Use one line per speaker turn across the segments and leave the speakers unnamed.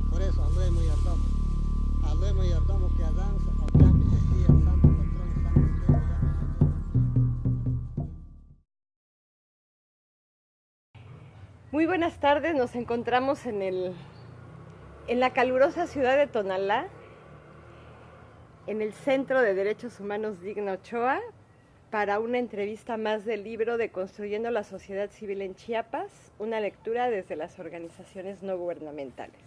Por eso hablemos y ardamos que a danza, a cambio, el santo patrón,
Muy buenas tardes, nos encontramos en la calurosa ciudad de Tonalá, en el Centro de Derechos Humanos Digna Ochoa, para una entrevista más del libro de Construyendo la Sociedad Civil en Chiapas, una lectura desde las organizaciones no gubernamentales.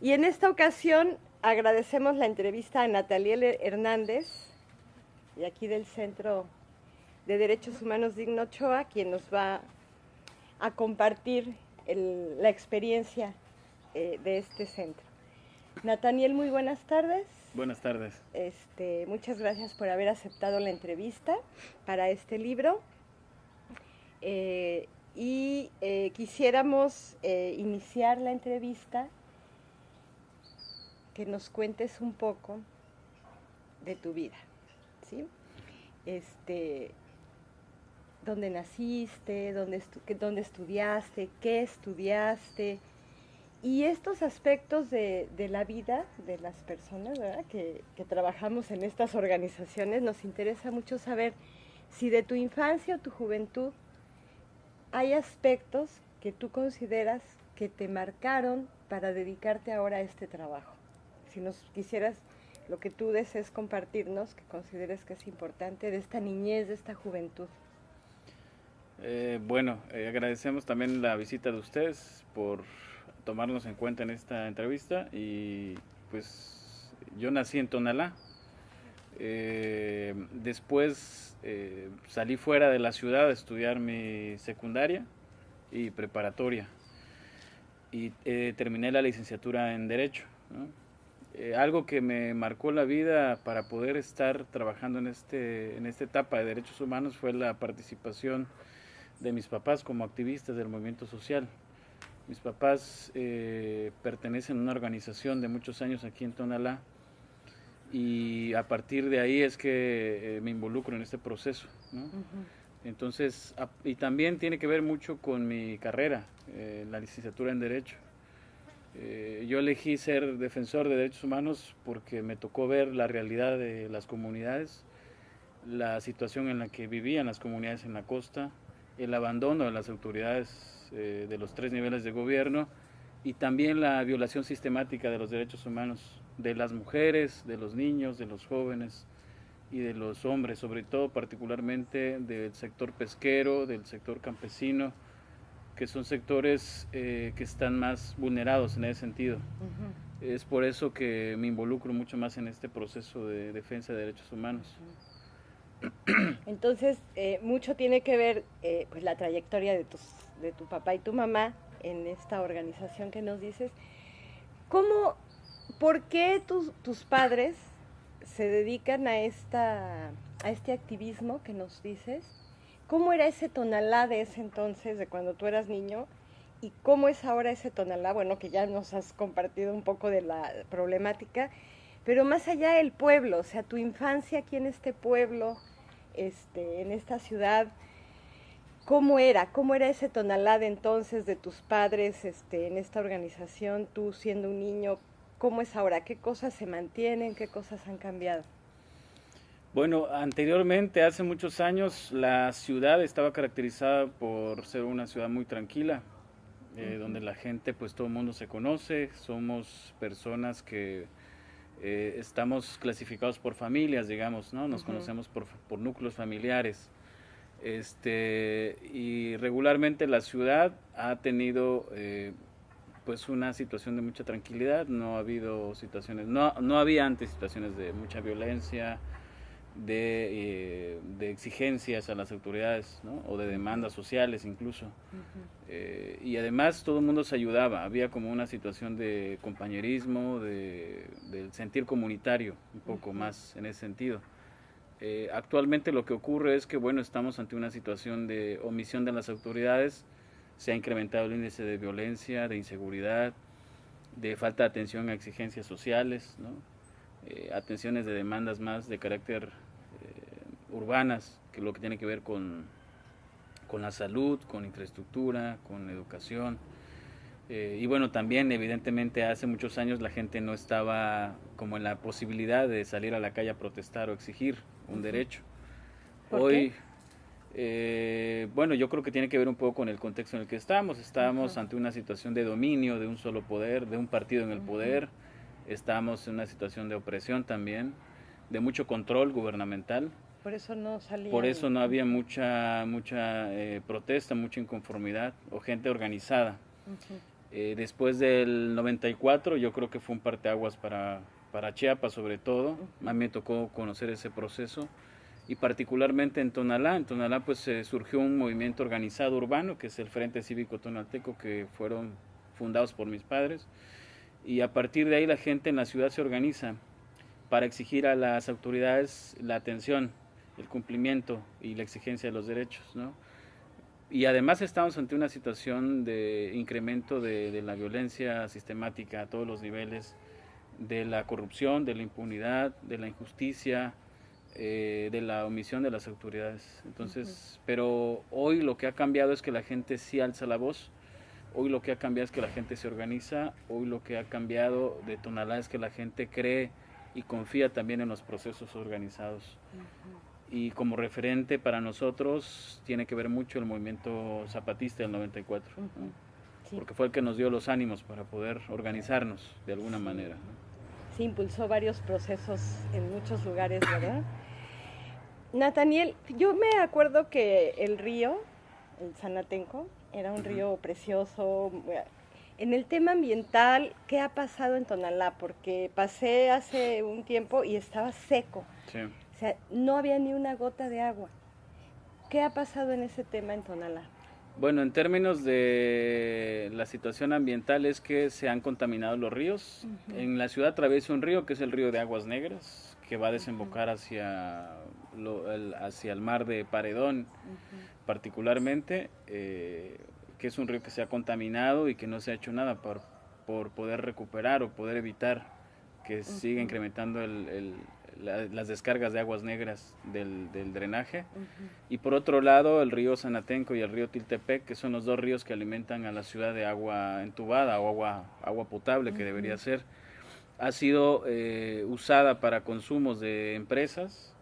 Y en esta ocasión agradecemos la entrevista a Nataliel Hernández, de aquí del Centro de Derechos Humanos Digna Ochoa, quien nos va a compartir la experiencia de este centro. Nataniel, muy buenas tardes.
Buenas tardes.
Muchas gracias por haber aceptado la entrevista para este libro. Quisiéramos iniciar la entrevista que nos cuentes un poco de tu vida, ¿sí? ¿Dónde naciste? ¿Dónde estudiaste? ¿Qué estudiaste? Y estos aspectos de la vida de las personas, ¿verdad?, que trabajamos en estas organizaciones, nos interesa mucho saber si de tu infancia o tu juventud hay aspectos que tú consideras que te marcaron para dedicarte ahora a este trabajo. Si nos quisieras, lo que tú desees compartirnos, que consideres que es importante de esta niñez, de esta juventud.
Agradecemos también la visita de ustedes por tomarnos en cuenta en esta entrevista. Y pues yo nací en Tonalá, después salí fuera de la ciudad a estudiar mi secundaria y preparatoria y terminé la licenciatura en Derecho, ¿no? Algo que me marcó la vida para poder estar trabajando en esta etapa de derechos humanos fue la participación de mis papás como activistas del movimiento social. Mis papás pertenecen a una organización de muchos años aquí en Tonalá y a partir de ahí es que me involucro en este proceso, ¿no? Uh-huh. Entonces, y también tiene que ver mucho con mi carrera, la licenciatura en Derecho. Yo elegí ser defensor de derechos humanos porque me tocó ver la realidad de las comunidades, la situación en la que vivían las comunidades en la costa, el abandono de las autoridades de los 3 niveles de gobierno y también la violación sistemática de los derechos humanos de las mujeres, de los niños, de los jóvenes y de los hombres, sobre todo particularmente del sector pesquero, del sector campesino, que son sectores que están más vulnerados en ese sentido. Uh-huh. Es por eso que me involucro mucho más en este proceso de defensa de derechos humanos.
Uh-huh. Entonces, mucho tiene que ver pues la trayectoria de tu papá y tu mamá en esta organización que nos dices. ¿Por qué tus padres se dedican a este activismo que nos dices? ¿Cómo era ese Tonalá de ese entonces, de cuando tú eras niño? ¿Y cómo es ahora ese Tonalá? Bueno, que ya nos has compartido un poco de la problemática, pero más allá del pueblo, o sea, tu infancia aquí en este pueblo, en esta ciudad, ¿cómo era ese Tonalá de entonces, de tus padres, en esta organización, tú siendo un niño? ¿Cómo es ahora? ¿Qué cosas se mantienen? ¿Qué cosas han cambiado?
Bueno, anteriormente, hace muchos años, la ciudad estaba caracterizada por ser una ciudad muy tranquila, uh-huh. Donde la gente, pues todo el mundo se conoce, somos personas que estamos clasificados por familias, digamos, ¿no? Nos uh-huh. conocemos por núcleos familiares. Y regularmente la ciudad ha tenido pues una situación de mucha tranquilidad, no ha habido situaciones, no había antes situaciones de mucha violencia, de exigencias a las autoridades, ¿no? O de demandas sociales incluso. Uh-huh. Y además todo el mundo se ayudaba, había como una situación de compañerismo, del sentir comunitario, un poco uh-huh. más en ese sentido. Actualmente lo que ocurre es que, bueno, estamos ante una situación de omisión de las autoridades, se ha incrementado el índice de violencia, de inseguridad, de falta de atención a exigencias sociales, ¿no? atenciones de demandas más de carácter urbanas, que lo que tiene que ver con la salud, con infraestructura, con educación. Y bueno, también evidentemente hace muchos años la gente no estaba como en la posibilidad de salir a la calle a protestar o exigir un derecho.
¿Por qué?
Bueno, yo creo que tiene que ver un poco con el contexto en el que estamos. Estamos ante una situación de dominio de un solo poder, de un partido en el poder. Estamos en una situación de opresión también, de mucho control gubernamental.
Por eso no salían.
Por eso no había mucha protesta, mucha inconformidad o gente organizada. Después del 94 yo creo que fue un parteaguas para Chiapas sobre todo. A mí me tocó conocer ese proceso y particularmente en Tonalá. En Tonalá pues surgió un movimiento organizado urbano que es el Frente Cívico Tonalteco, que fueron fundados por mis padres, y a partir de ahí la gente en la ciudad se organiza para exigir a las autoridades la atención, el cumplimiento y la exigencia de los derechos, ¿no? Y además estamos ante una situación de incremento de la violencia sistemática a todos los niveles, de la corrupción, de la impunidad, de la injusticia, de la omisión de las autoridades. Entonces, pero hoy lo que ha cambiado es que la gente sí alza la voz, hoy lo que ha cambiado es que la gente se organiza, hoy lo que ha cambiado de Tonalá es que la gente cree y confía también en los procesos organizados. Y como referente para nosotros tiene que ver mucho el movimiento zapatista del 94, ¿no? Sí. Porque fue el que nos dio los ánimos para poder organizarnos de alguna manera, ¿no?
Sí, impulsó varios procesos en muchos lugares, ¿verdad? Nathaniel, yo me acuerdo que el río, el Sanatenco, era un río precioso. En el tema ambiental, ¿qué ha pasado en Tonalá? Porque pasé hace un tiempo y estaba seco.
Sí.
O sea, no había ni una gota de agua. ¿Qué ha pasado en ese tema en Tonalá?
Bueno, en términos de la situación ambiental es que se han contaminado los ríos. En la ciudad atraviesa un río que es el río de Aguas Negras, que va a desembocar hacia el mar de Paredón, particularmente, que es un río que se ha contaminado y que no se ha hecho nada por poder recuperar o poder evitar que siga incrementando las descargas de aguas negras del drenaje. Y por otro lado el río Sanatenco y el río Tiltepec, que son los dos ríos que alimentan a la ciudad de agua entubada o agua potable, que debería ser, ha sido usada para consumos de empresas.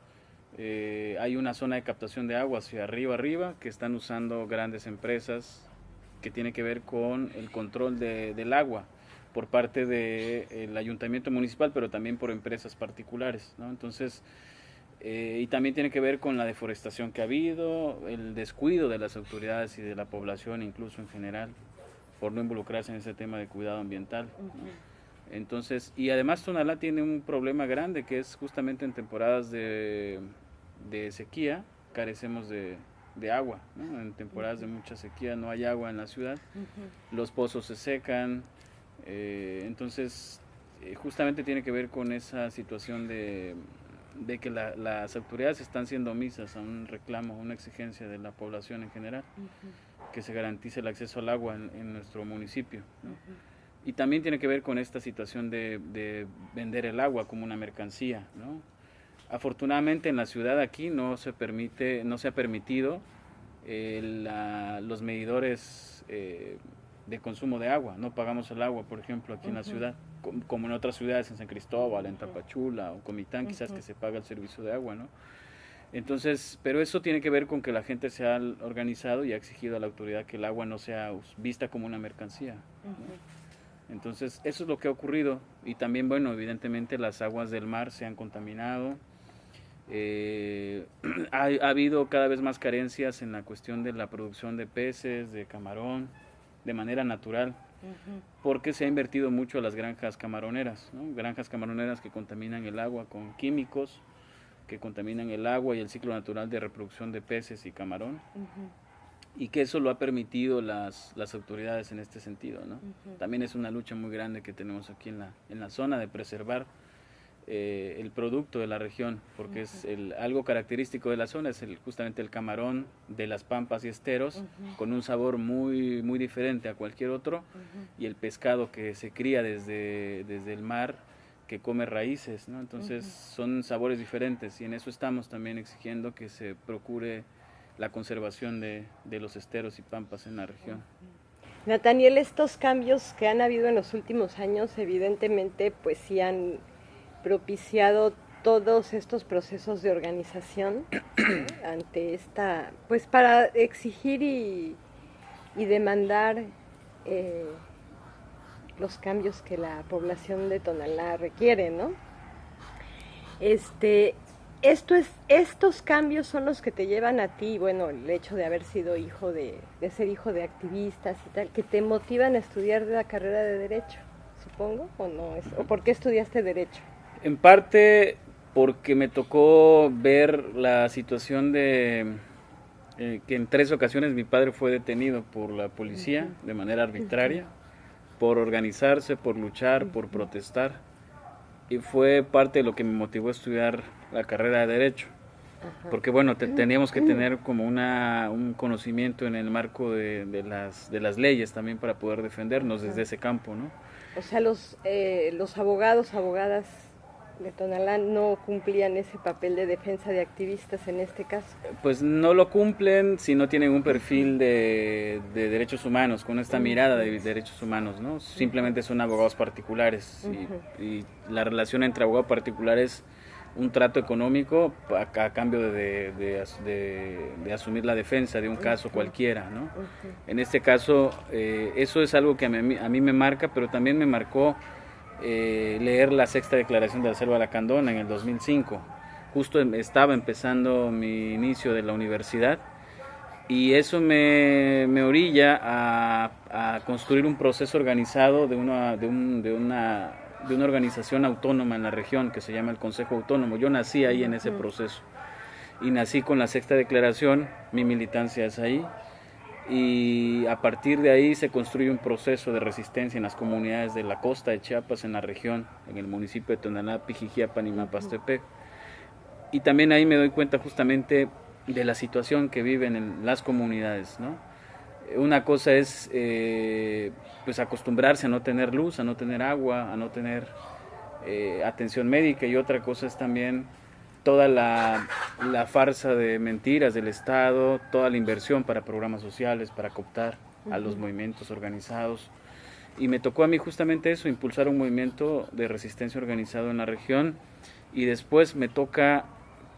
Hay una zona de captación de agua hacia arriba que están usando grandes empresas, que tiene que ver con el control del agua por parte del ayuntamiento municipal, pero también por empresas particulares, ¿no? Entonces, y también tiene que ver con la deforestación que ha habido, el descuido de las autoridades y de la población, incluso en general, por no involucrarse en ese tema de cuidado ambiental, ¿no? Entonces, y además Tonalá tiene un problema grande, que es justamente en temporadas de sequía, carecemos de agua, ¿no? En temporadas de mucha sequía no hay agua en la ciudad, los pozos se secan. Entonces, justamente tiene que ver con esa situación de que las autoridades están siendo omisas a un reclamo, a una exigencia de la población en general, que se garantice el acceso al agua en nuestro municipio, ¿no? Y también tiene que ver con esta situación de vender el agua como una mercancía, ¿no? Afortunadamente en la ciudad aquí no se ha permitido los medidores de consumo de agua. No pagamos el agua, por ejemplo, aquí en la ciudad, como en otras ciudades, en San Cristóbal, en Tapachula o Comitán, quizás que se paga el servicio de agua, ¿no? Entonces, pero eso tiene que ver con que la gente se ha organizado y ha exigido a la autoridad que el agua no sea vista como una mercancía, ¿no? Entonces, eso es lo que ha ocurrido. Y también, bueno, evidentemente las aguas del mar se han contaminado. Ha habido cada vez más carencias en la cuestión de la producción de peces, de camarón, de manera natural, porque se ha invertido mucho a las granjas camaroneras, ¿no? Granjas camaroneras que contaminan el agua con químicos, que contaminan el agua y el ciclo natural de reproducción de peces y camarón, y que eso lo ha permitido las autoridades en este sentido, ¿no? También es una lucha muy grande que tenemos aquí en la zona de preservar el producto de la región, porque es algo característico de la zona, es justamente el camarón de las pampas y esteros, con un sabor muy, muy diferente a cualquier otro, y el pescado que se cría desde el mar, que come raíces, ¿no? Entonces son sabores diferentes y en eso estamos también exigiendo que se procure la conservación de los esteros y pampas en la región.
Nathaniel, estos cambios que han habido en los últimos años evidentemente pues sí han propiciado todos estos procesos de organización ante esta, pues para exigir y demandar los cambios que la población de Tonalá requiere, ¿no? Estos cambios son los que te llevan a ti, bueno, el hecho de haber sido hijo de ser hijo de activistas y tal, que te motivan a estudiar la carrera de Derecho, supongo, ¿o no? ¿O por qué estudiaste Derecho?
En parte porque me tocó ver la situación de que en 3 ocasiones mi padre fue detenido por la policía de manera arbitraria, por organizarse, por luchar, por protestar, y fue parte de lo que me motivó a estudiar la carrera de Derecho, porque bueno, teníamos que tener como un conocimiento en el marco de las leyes también para poder defendernos desde ese campo, ¿no?
O sea, los abogados, abogadas de Tonalá no cumplían ese papel de defensa de activistas en este caso.
Pues no lo cumplen si no tienen un perfil de derechos humanos, con esta mirada de derechos humanos, ¿no? Simplemente son abogados particulares y la relación entre abogado particular es un trato económico a cambio de asumir la defensa de un caso cualquiera, ¿no? En este caso, eso es algo que a mí me marca, pero también me marcó leer la 6ª Declaración de la Selva Lacandona en el 2005. Justo estaba empezando mi inicio de la universidad y eso me orilla a construir un proceso organizado de una organización autónoma en la región que se llama el Consejo Autónomo. Yo nací ahí en ese proceso y nací con la 6ª Declaración, mi militancia es ahí, y a partir de ahí se construye un proceso de resistencia en las comunidades de la costa de Chiapas, en la región, en el municipio de Tonalá, Pijijiapan y Mapastepec. Y también ahí me doy cuenta justamente de la situación que viven en las comunidades, ¿no? Una cosa es pues acostumbrarse a no tener luz, a no tener agua, a no tener atención médica, y otra cosa es también toda la farsa de mentiras del Estado, toda la inversión para programas sociales, para cooptar a los movimientos organizados. Y me tocó a mí justamente eso, impulsar un movimiento de resistencia organizado en la región, y después me toca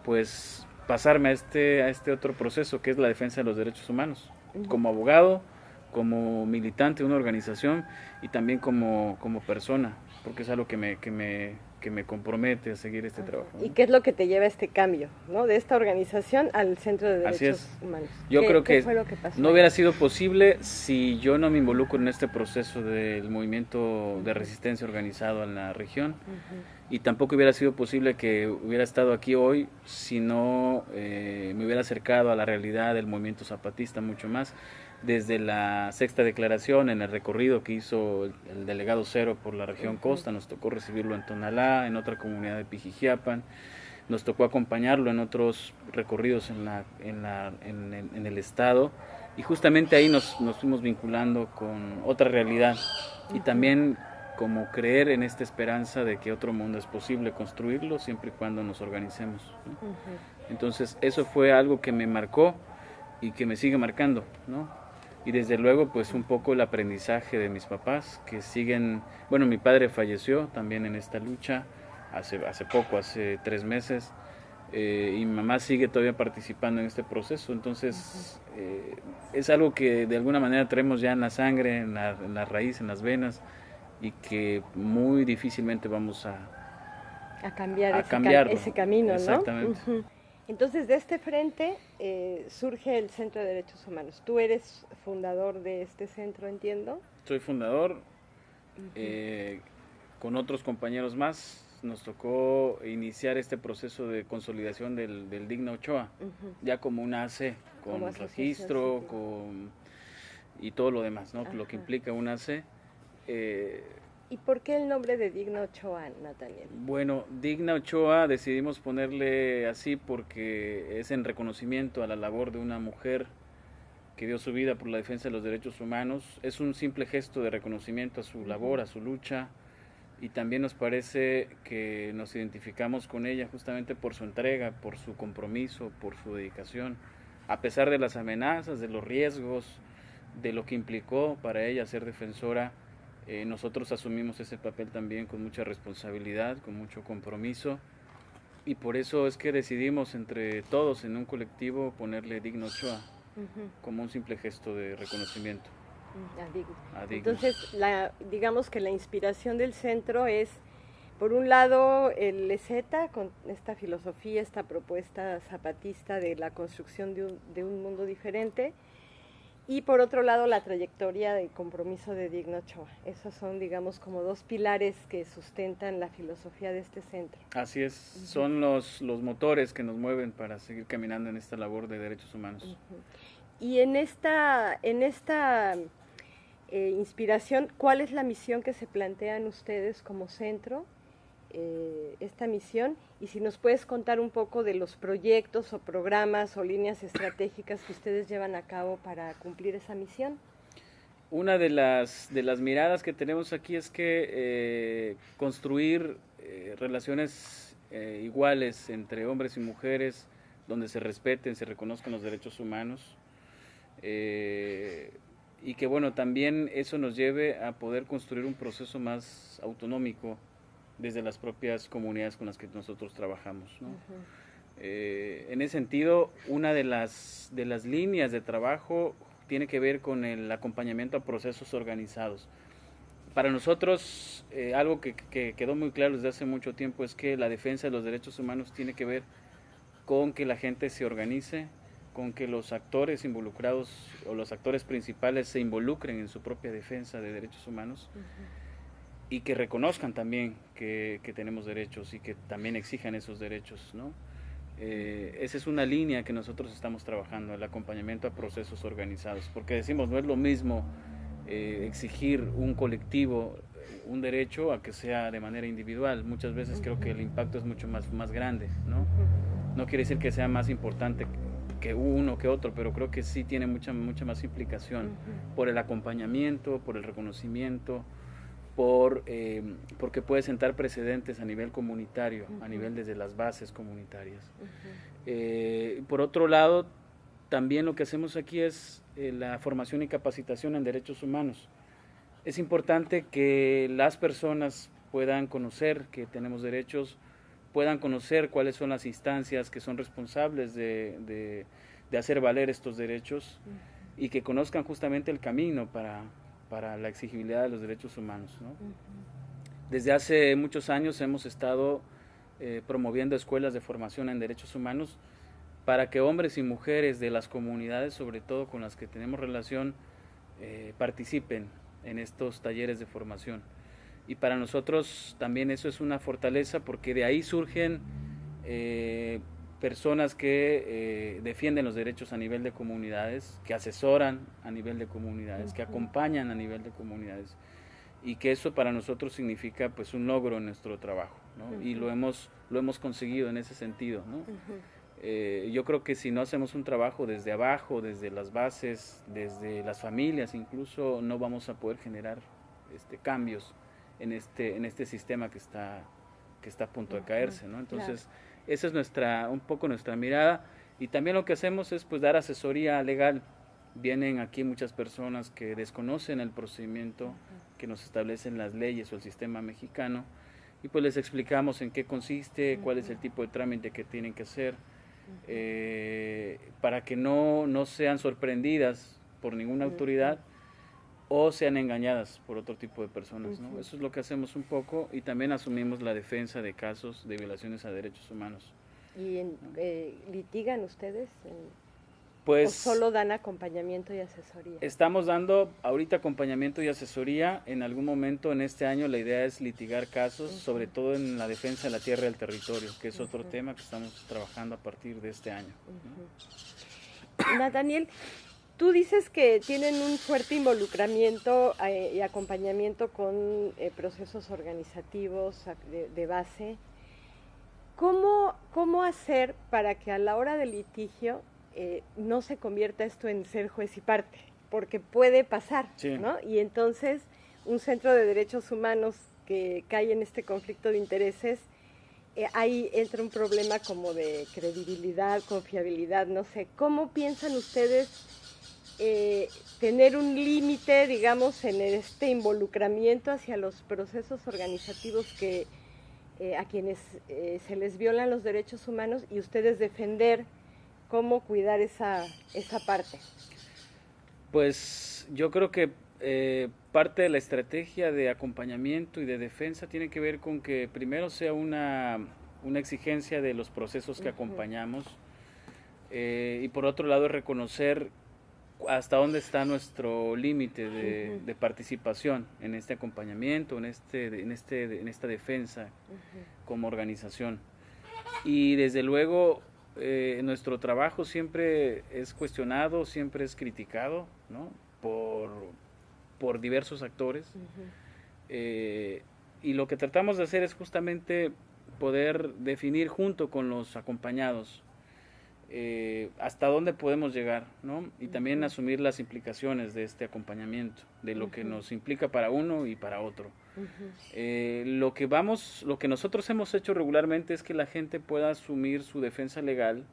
pues pasarme a este otro proceso que es la defensa de los derechos humanos, como abogado, como militante de una organización y también como persona, porque es algo que me compromete a seguir este trabajo, ¿no?
¿Y qué es lo que te lleva a este cambio, ¿no? De esta organización al Centro de Derechos Humanos?
Yo creo que
fue lo que pasó?
No hubiera sido posible si yo no me involucro en este proceso del movimiento de resistencia organizado en la región, y tampoco hubiera sido posible que hubiera estado aquí hoy si no me hubiera acercado a la realidad del movimiento zapatista mucho más. Desde la 6ª Declaración, en el recorrido que hizo el delegado Cero por la región costa, nos tocó recibirlo en Tonalá, en otra comunidad de Pijijiapan, nos tocó acompañarlo en otros recorridos en el estado, y justamente ahí nos fuimos vinculando con otra realidad, y también como creer en esta esperanza de que otro mundo es posible construirlo siempre y cuando nos organicemos, ¿no? Entonces eso fue algo que me marcó y que me sigue marcando, ¿no? Y desde luego pues un poco el aprendizaje de mis papás que siguen, bueno, mi padre falleció también en esta lucha hace poco, hace 3 meses, y mi mamá sigue todavía participando en este proceso. Entonces es algo que de alguna manera traemos ya en la sangre, en la raíz, en las venas, y que muy difícilmente vamos a cambiarlo.
Ese camino, ¿no?
Exactamente.
Entonces, de este frente surge el Centro de Derechos Humanos. Tú eres fundador de este centro, entiendo.
Soy fundador, con otros compañeros más. Nos tocó iniciar este proceso de consolidación del Digna Ochoa, ya como una AC, con registro, y todo lo demás, ¿no? Lo que implica una AC.
¿Y por qué el nombre de Digna Ochoa, Nathaniel?
Bueno, Digna Ochoa decidimos ponerle así porque es en reconocimiento a la labor de una mujer que dio su vida por la defensa de los derechos humanos. Es un simple gesto de reconocimiento a su labor, a su lucha, y también nos parece que nos identificamos con ella justamente por su entrega, por su compromiso, por su dedicación, a pesar de las amenazas, de los riesgos, de lo que implicó para ella ser defensora. Nosotros asumimos ese papel también con mucha responsabilidad, con mucho compromiso, y por eso es que decidimos entre todos en un colectivo ponerle Digno Ochoa como un simple gesto de reconocimiento. A Digno.
Entonces, digamos que la inspiración del centro es, por un lado, el EZETA, con esta filosofía, esta propuesta zapatista de la construcción de un mundo diferente, y por otro lado, la trayectoria de compromiso de Digno Ochoa. Esos son, digamos, como dos pilares que sustentan la filosofía de este centro.
Así es, son los motores que nos mueven para seguir caminando en esta labor de derechos humanos.
Y en esta inspiración, ¿cuál es la misión que se plantean ustedes como centro? Esta misión, y si nos puedes contar un poco de los proyectos o programas o líneas estratégicas que ustedes llevan a cabo para cumplir esa misión.
Una de las miradas que tenemos aquí es que construir relaciones iguales entre hombres y mujeres, donde se respeten, se reconozcan los derechos humanos, y que bueno, también eso nos lleve a poder construir un proceso más autonómico desde las propias comunidades con las que nosotros trabajamos, ¿no? En ese sentido, una de las líneas de trabajo tiene que ver con el acompañamiento a procesos organizados. Para nosotros, algo que quedó muy claro desde hace mucho tiempo es que la defensa de los derechos humanos tiene que ver con que la gente se organice, con que los actores involucrados o los actores principales se involucren en su propia defensa de derechos humanos. Y que reconozcan también que tenemos derechos y que también exijan esos derechos, ¿no? Esa es una línea que nosotros estamos trabajando, el acompañamiento a procesos organizados, porque decimos, no es lo mismo exigir un colectivo, un derecho, a que sea de manera individual. Muchas veces creo que el impacto es mucho más grande, ¿no? No quiere decir que sea más importante que uno que otro, pero creo que sí tiene mucha más implicación por el acompañamiento, por el reconocimiento, porque puede sentar precedentes a nivel comunitario, a nivel desde las bases comunitarias. Por otro lado, también lo que hacemos aquí es la formación y capacitación en derechos humanos. Es importante que las personas puedan conocer que tenemos derechos, puedan conocer cuáles son las instancias que son responsables de hacer valer estos derechos y que conozcan justamente el camino para la exigibilidad de los derechos humanos, ¿no? Desde hace muchos años hemos estado promoviendo escuelas de formación en derechos humanos para que hombres y mujeres de las comunidades, sobre todo con las que tenemos relación, participen en estos talleres de formación. Y para nosotros también eso es una fortaleza, porque de ahí surgen personas que defienden los derechos a nivel de comunidades, que asesoran a nivel de comunidades, que acompañan a nivel de comunidades, y que eso para nosotros significa pues un logro en nuestro trabajo, ¿no? Y lo hemos conseguido en ese sentido, ¿no? Yo creo que si no hacemos un trabajo desde abajo, desde las bases, desde las familias incluso, no vamos a poder generar cambios en este sistema que está a punto de caerse, ¿no? Entonces, esa es un poco nuestra mirada, y también lo que hacemos es pues dar asesoría legal. Vienen aquí muchas personas que desconocen el procedimiento que nos establecen las leyes o el sistema mexicano, y pues les explicamos en qué consiste, cuál es el tipo de trámite que tienen que hacer, para que no sean sorprendidas por ninguna autoridad o sean engañadas por otro tipo de personas, ¿no? Eso es lo que hacemos un poco, y también asumimos la defensa de casos de violaciones a derechos humanos.
¿Y litigan ustedes?
Pues,
¿O solo dan acompañamiento y asesoría?
Estamos dando ahorita acompañamiento y asesoría. En algún momento en este año la idea es litigar casos, sobre todo en la defensa de la tierra y del territorio, que es otro tema que estamos trabajando a partir de este año.
Nathaniel, tú dices que tienen un fuerte involucramiento y acompañamiento con procesos organizativos de base. ¿Cómo hacer para que a la hora del litigio no se convierta esto en ser juez y parte? Porque puede pasar,
sí,
¿no? Y entonces un centro de derechos humanos que cae en este conflicto de intereses, ahí entra un problema como de credibilidad, confiabilidad, no sé. ¿Cómo piensan ustedes tener un límite, digamos, en este involucramiento hacia los procesos organizativos que a quienes se les violan los derechos humanos y ustedes defender cómo cuidar esa parte?
Pues yo creo que parte de la estrategia de acompañamiento y de defensa tiene que ver con que primero sea una exigencia de los procesos que acompañamos, y por otro lado reconocer hasta dónde está nuestro límite de participación en este acompañamiento, en esta defensa como organización. Y desde luego nuestro trabajo siempre es cuestionado, siempre es criticado, ¿no? por diversos actores, y lo que tratamos de hacer es justamente poder definir junto con los acompañados hasta dónde podemos llegar, ¿no? Y también asumir las implicaciones de este acompañamiento, de lo que nos implica para uno y para otro. Lo que nosotros hemos hecho regularmente es que la gente pueda asumir su defensa legal,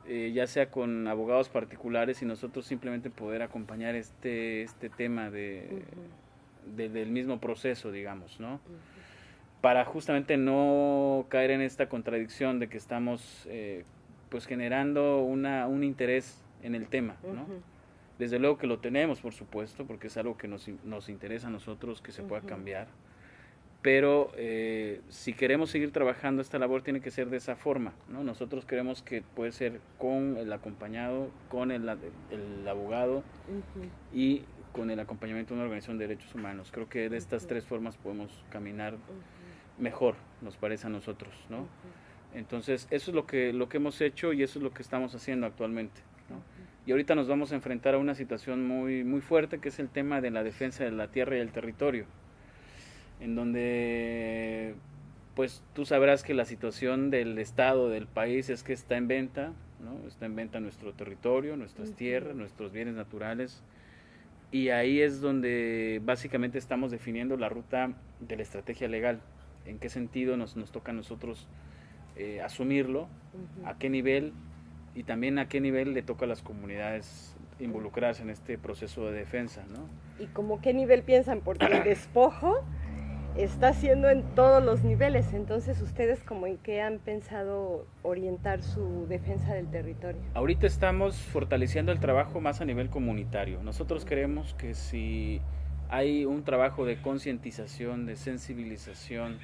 ya sea con abogados particulares, y nosotros simplemente poder acompañar este tema del mismo proceso, digamos, ¿no? Para justamente no caer en esta contradicción de que estamos pues generando un interés en el tema, ¿no? Desde luego que lo tenemos, por supuesto, porque es algo que nos interesa a nosotros que se pueda cambiar, pero si queremos seguir trabajando esta labor tiene que ser de esa forma, ¿no? Nosotros creemos que puede ser con el acompañado, con el abogado y con el acompañamiento de una organización de derechos humanos. Creo que de estas tres formas podemos caminar mejor, nos parece a nosotros, ¿no? Entonces, eso es lo que hemos hecho y eso es lo que estamos haciendo actualmente, ¿no? Y ahorita nos vamos a enfrentar a una situación muy, muy fuerte, que es el tema de la defensa de la tierra y el territorio, en donde, pues, tú sabrás que la situación del Estado, del país, es que está en venta, ¿no? Está en venta nuestro territorio, nuestras tierras, nuestros bienes naturales, y ahí es donde básicamente estamos definiendo la ruta de la estrategia legal, en qué sentido nos toca a nosotros asumirlo, a qué nivel, y también a qué nivel le toca a las comunidades involucrarse en este proceso de defensa, ¿no?
¿Y como qué nivel piensan? Porque el despojo está haciendo en todos los niveles, entonces ustedes como en qué han pensado orientar su defensa del territorio.
Ahorita estamos fortaleciendo el trabajo más a nivel comunitario. Nosotros creemos que si hay un trabajo de concientización, de sensibilización,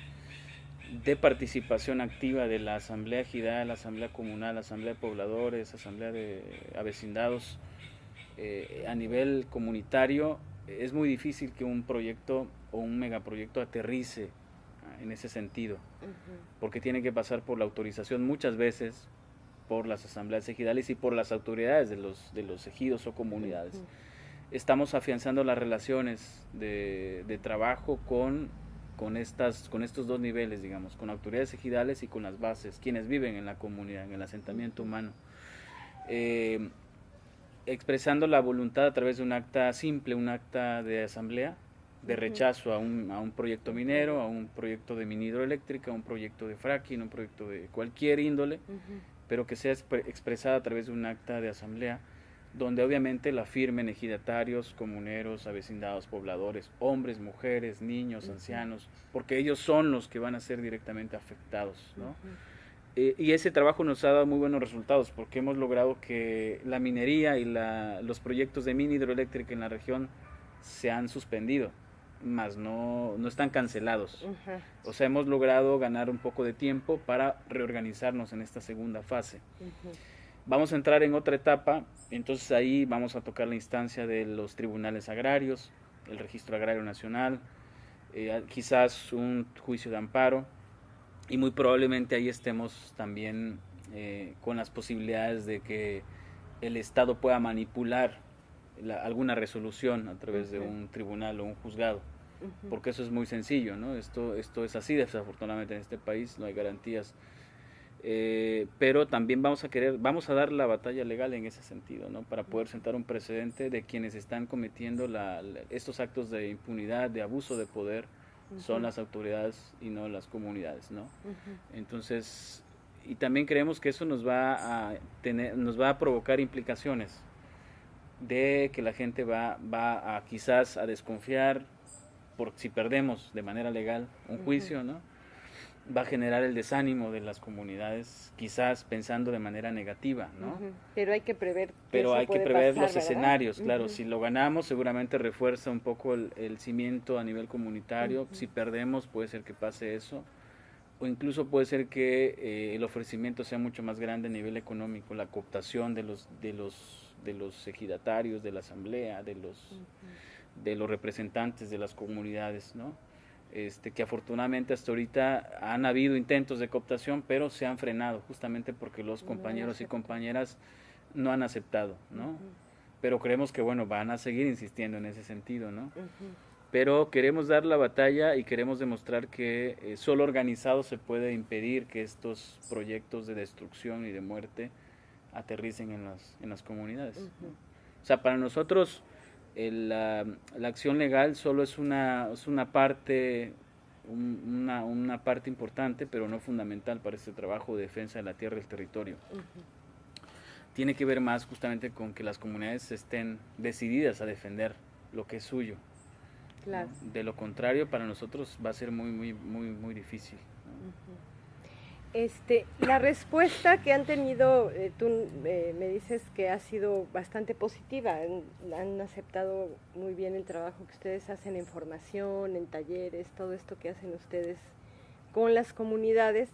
de participación activa de la asamblea ejidal, la asamblea comunal, la asamblea de pobladores, asamblea de avecindados, a nivel comunitario, es muy difícil que un proyecto o un megaproyecto aterrice en ese sentido, porque tiene que pasar por la autorización muchas veces por las asambleas ejidales y por las autoridades de los ejidos o comunidades. Estamos afianzando las relaciones de trabajo con estos dos niveles, digamos, con autoridades ejidales y con las bases, quienes viven en la comunidad, en el asentamiento humano, expresando la voluntad a través de un acta simple, un acta de asamblea, de rechazo a un proyecto minero, a un proyecto de mini hidroeléctrica, a un proyecto de fracking, un proyecto de cualquier índole, pero que sea expresada a través de un acta de asamblea, donde obviamente la firmen ejidatarios, comuneros, avecindados, pobladores, hombres, mujeres, niños, ancianos, porque ellos son los que van a ser directamente afectados, ¿no? Y ese trabajo nos ha dado muy buenos resultados, porque hemos logrado que la minería y los proyectos de mini hidroeléctrica en la región se han suspendido, más no están cancelados. O sea, hemos logrado ganar un poco de tiempo para reorganizarnos en esta segunda fase. Vamos a entrar en otra etapa, entonces ahí vamos a tocar la instancia de los tribunales agrarios, el Registro Agrario Nacional, quizás un juicio de amparo, y muy probablemente ahí estemos también con las posibilidades de que el Estado pueda manipular alguna resolución a través de un tribunal o un juzgado, porque eso es muy sencillo, ¿no? Esto es así, desafortunadamente en este país no hay garantías. Pero también vamos a dar la batalla legal en ese sentido, ¿no? Para poder sentar un precedente de quienes están cometiendo estos actos de impunidad, de abuso de poder son las autoridades y no las comunidades, ¿no? Entonces, y también creemos que eso nos va a provocar implicaciones de que la gente va a quizás a desconfiar por si perdemos de manera legal un juicio, ¿no? Va a generar el desánimo de las comunidades, quizás pensando de manera negativa, ¿no?
Pero hay que prever
los escenarios, claro. Si lo ganamos, seguramente refuerza un poco el cimiento a nivel comunitario. Si perdemos, puede ser que pase eso. O incluso puede ser que el ofrecimiento sea mucho más grande a nivel económico, la cooptación de los ejidatarios, de la asamblea, de los representantes de las comunidades, ¿no? Que afortunadamente hasta ahorita han habido intentos de cooptación, pero se han frenado justamente porque los compañeros y compañeras no han aceptado, ¿no? Pero creemos que, bueno, van a seguir insistiendo en ese sentido, ¿no? Pero queremos dar la batalla y queremos demostrar que solo organizado se puede impedir que estos proyectos de destrucción y de muerte aterricen en las comunidades, ¿no? O sea, para nosotros la acción legal solo es una parte una parte importante, pero no fundamental para este trabajo de defensa de la tierra y del territorio. Tiene que ver más justamente con que las comunidades estén decididas a defender lo que es suyo.
Claro.
¿No? De lo contrario, para nosotros va a ser muy difícil, ¿no?
La respuesta que han tenido, tú me dices que ha sido bastante positiva, han aceptado muy bien el trabajo que ustedes hacen en formación, en talleres, todo esto que hacen ustedes con las comunidades,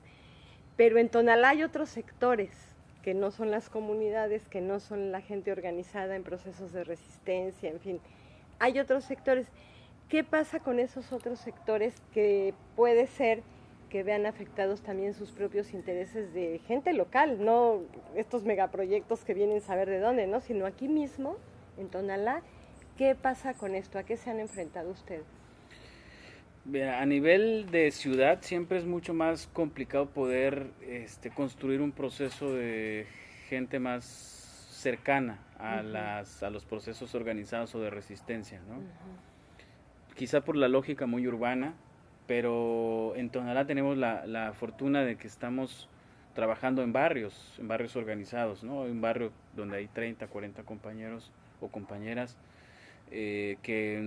pero en Tonalá hay otros sectores que no son las comunidades, que no son la gente organizada en procesos de resistencia, en fin, hay otros sectores. ¿Qué pasa con esos otros sectores que puede ser que vean afectados también sus propios intereses de gente local, no estos megaproyectos que vienen a saber de dónde, ¿no? Sino aquí mismo, en Tonalá? ¿Qué pasa con esto? ¿A qué se han enfrentado ustedes?
A nivel de ciudad siempre es mucho más complicado poder construir un proceso de gente más cercana a los procesos organizados o de resistencia, ¿no? Quizá por la lógica muy urbana, pero en Tonalá tenemos la fortuna de que estamos trabajando en barrios organizados, ¿no? Hay un barrio donde hay 30, 40 compañeros o compañeras que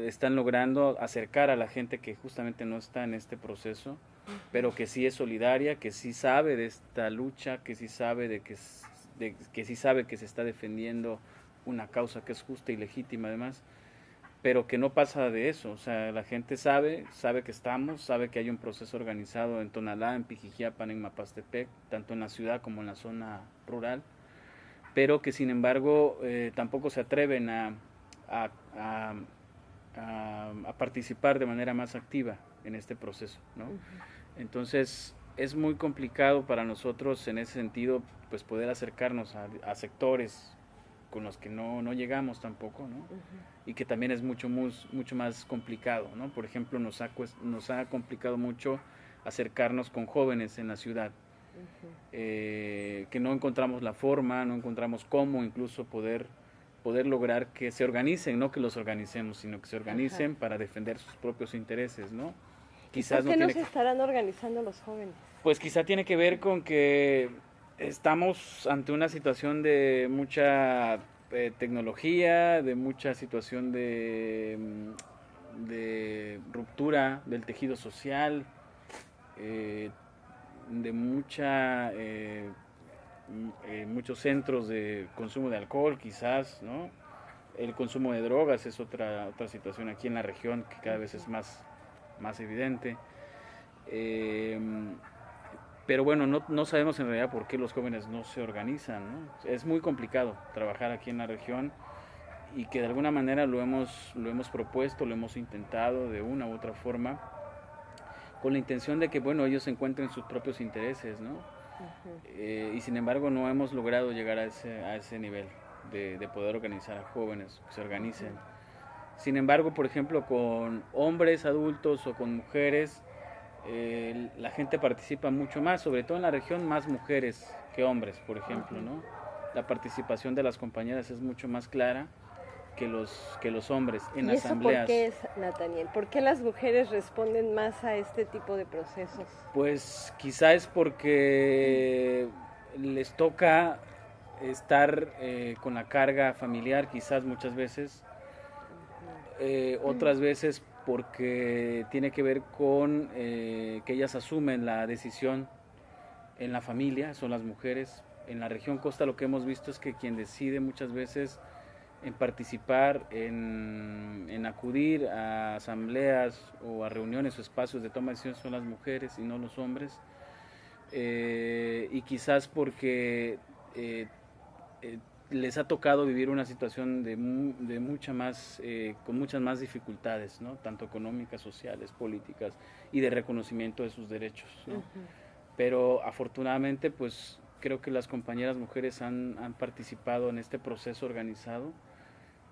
están logrando acercar a la gente que justamente no está en este proceso, pero que sí es solidaria, que sí sabe de esta lucha, que sí sabe que sí sabe que se está defendiendo una causa que es justa y legítima además, pero que no pasa de eso. O sea, la gente sabe que sabe que hay un proceso organizado en Tonalá, en Pijijiapan, en Mapastepec, tanto en la ciudad como en la zona rural, pero que sin embargo tampoco se atreven a participar de manera más activa en este proceso, ¿no? Entonces es muy complicado para nosotros en ese sentido, pues poder acercarnos a sectores con los que no llegamos tampoco, ¿no? Y que también es mucho más complicado, ¿no? Por ejemplo, nos ha complicado mucho acercarnos con jóvenes en la ciudad, que no encontramos la forma, no encontramos cómo incluso poder lograr que se organicen, no que los organicemos, sino que se organicen para defender sus propios intereses, ¿no?
Quizás ¿por qué no se estarán organizando los jóvenes?
Pues quizá tiene que ver con que estamos ante una situación de mucha tecnología, de mucha situación de ruptura del tejido social, de muchos centros de consumo de alcohol quizás, ¿no? El consumo de drogas es otra situación aquí en la región que cada vez es más evidente. Pero bueno, no sabemos en realidad por qué los jóvenes no se organizan, ¿no? Es muy complicado trabajar aquí en la región y que de alguna manera lo hemos propuesto, lo hemos intentado de una u otra forma, con la intención de que, bueno, ellos encuentren sus propios intereses, ¿no? Y sin embargo no hemos logrado llegar a ese nivel de poder organizar a jóvenes que se organicen. Sin embargo, por ejemplo, con hombres adultos o con mujeres, la gente participa mucho más, sobre todo en la región, más mujeres que hombres, por ejemplo, ¿no? La participación de las compañeras es mucho más clara que los hombres en
¿Y eso
asambleas.
por qué es, Nathaniel? ¿Por qué las mujeres responden más a este tipo de procesos?
Pues quizá es porque les toca estar con la carga familiar, quizás muchas veces, otras veces porque tiene que ver con que ellas asumen la decisión en la familia, son las mujeres. En la región costa lo que hemos visto es que quien decide muchas veces en participar, en acudir a asambleas o a reuniones o espacios de toma de decisiones son las mujeres y no los hombres. Y quizás porque les ha tocado vivir una situación de mucha más, con muchas más dificultades, ¿no? Tanto económicas, sociales, políticas y de reconocimiento de sus derechos, ¿no? Pero afortunadamente, pues creo que las compañeras mujeres han participado en este proceso organizado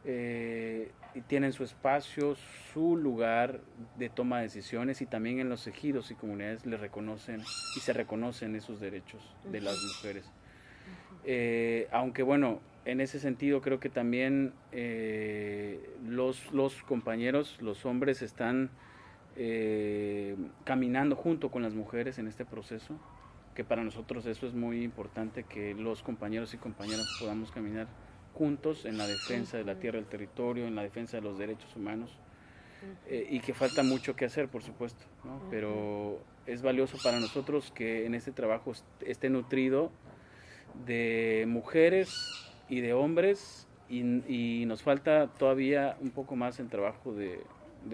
y tienen su espacio, su lugar de toma de decisiones, y también en los ejidos y comunidades les reconocen y se reconocen esos derechos de las mujeres. Aunque bueno, en ese sentido creo que también los compañeros, los hombres están caminando junto con las mujeres en este proceso, que para nosotros eso es muy importante, que los compañeros y compañeras podamos caminar juntos en la defensa de la tierra, del territorio, en la defensa de los derechos humanos, y que falta mucho que hacer, por supuesto, ¿no? Pero es valioso para nosotros que en este trabajo esté nutrido de mujeres y de hombres, y nos falta todavía un poco más el trabajo de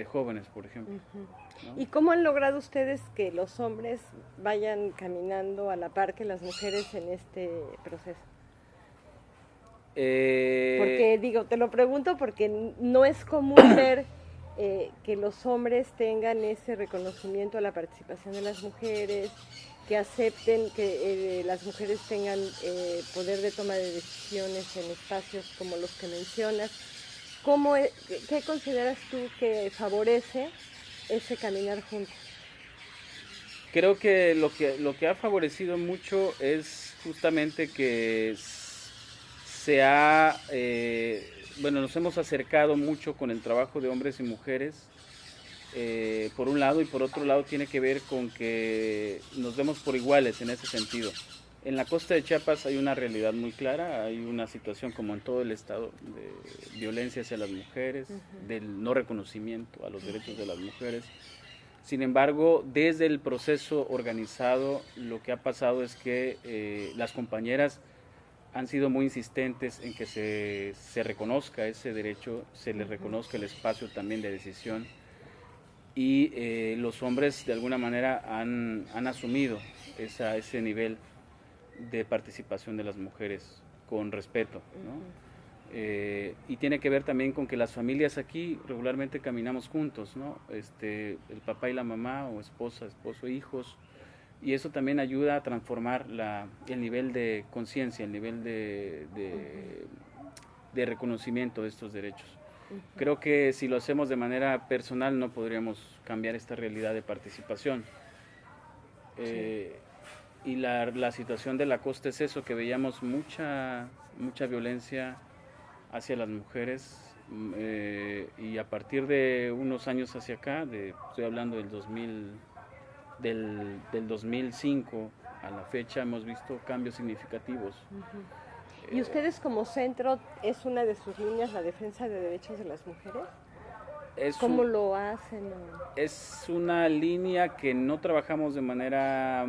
jóvenes, por ejemplo. ¿No?
¿Y cómo han logrado ustedes que los hombres vayan caminando a la par que las mujeres en este proceso? Porque digo, te lo pregunto porque no es común ver que los hombres tengan ese reconocimiento a la participación de las mujeres, que acepten que las mujeres tengan poder de toma de decisiones en espacios como los que mencionas. ¿Qué consideras tú que favorece ese caminar juntos?
Creo que lo que ha favorecido mucho es justamente que nos hemos acercado mucho con el trabajo de hombres y mujeres, por un lado, y por otro lado tiene que ver con que nos vemos por iguales en ese sentido. En la costa de Chiapas hay una realidad muy clara, hay una situación como en todo el estado de violencia hacia las mujeres, del no reconocimiento a los derechos de las mujeres. Sin embargo, desde el proceso organizado, lo que ha pasado es que las compañeras han sido muy insistentes en que se reconozca ese derecho, se les reconozca el espacio también de decisión, y los hombres de alguna manera han asumido ese nivel de participación de las mujeres con respeto, ¿no? Y tiene que ver también con que las familias aquí regularmente caminamos juntos, ¿no? El papá y la mamá, o esposa, esposo, hijos, y eso también ayuda a transformar el nivel de conciencia, el nivel de reconocimiento de estos derechos. Creo que si lo hacemos de manera personal no podríamos cambiar esta realidad de participación. Y la situación de la costa es eso, que veíamos mucha violencia hacia las mujeres, y a partir de unos años hacia acá, estoy hablando del 2005 a la fecha, hemos visto cambios significativos.
¿Y ustedes como centro, es una de sus líneas la defensa de derechos de las mujeres? ¿Cómo lo hacen?
Es una línea que no trabajamos de manera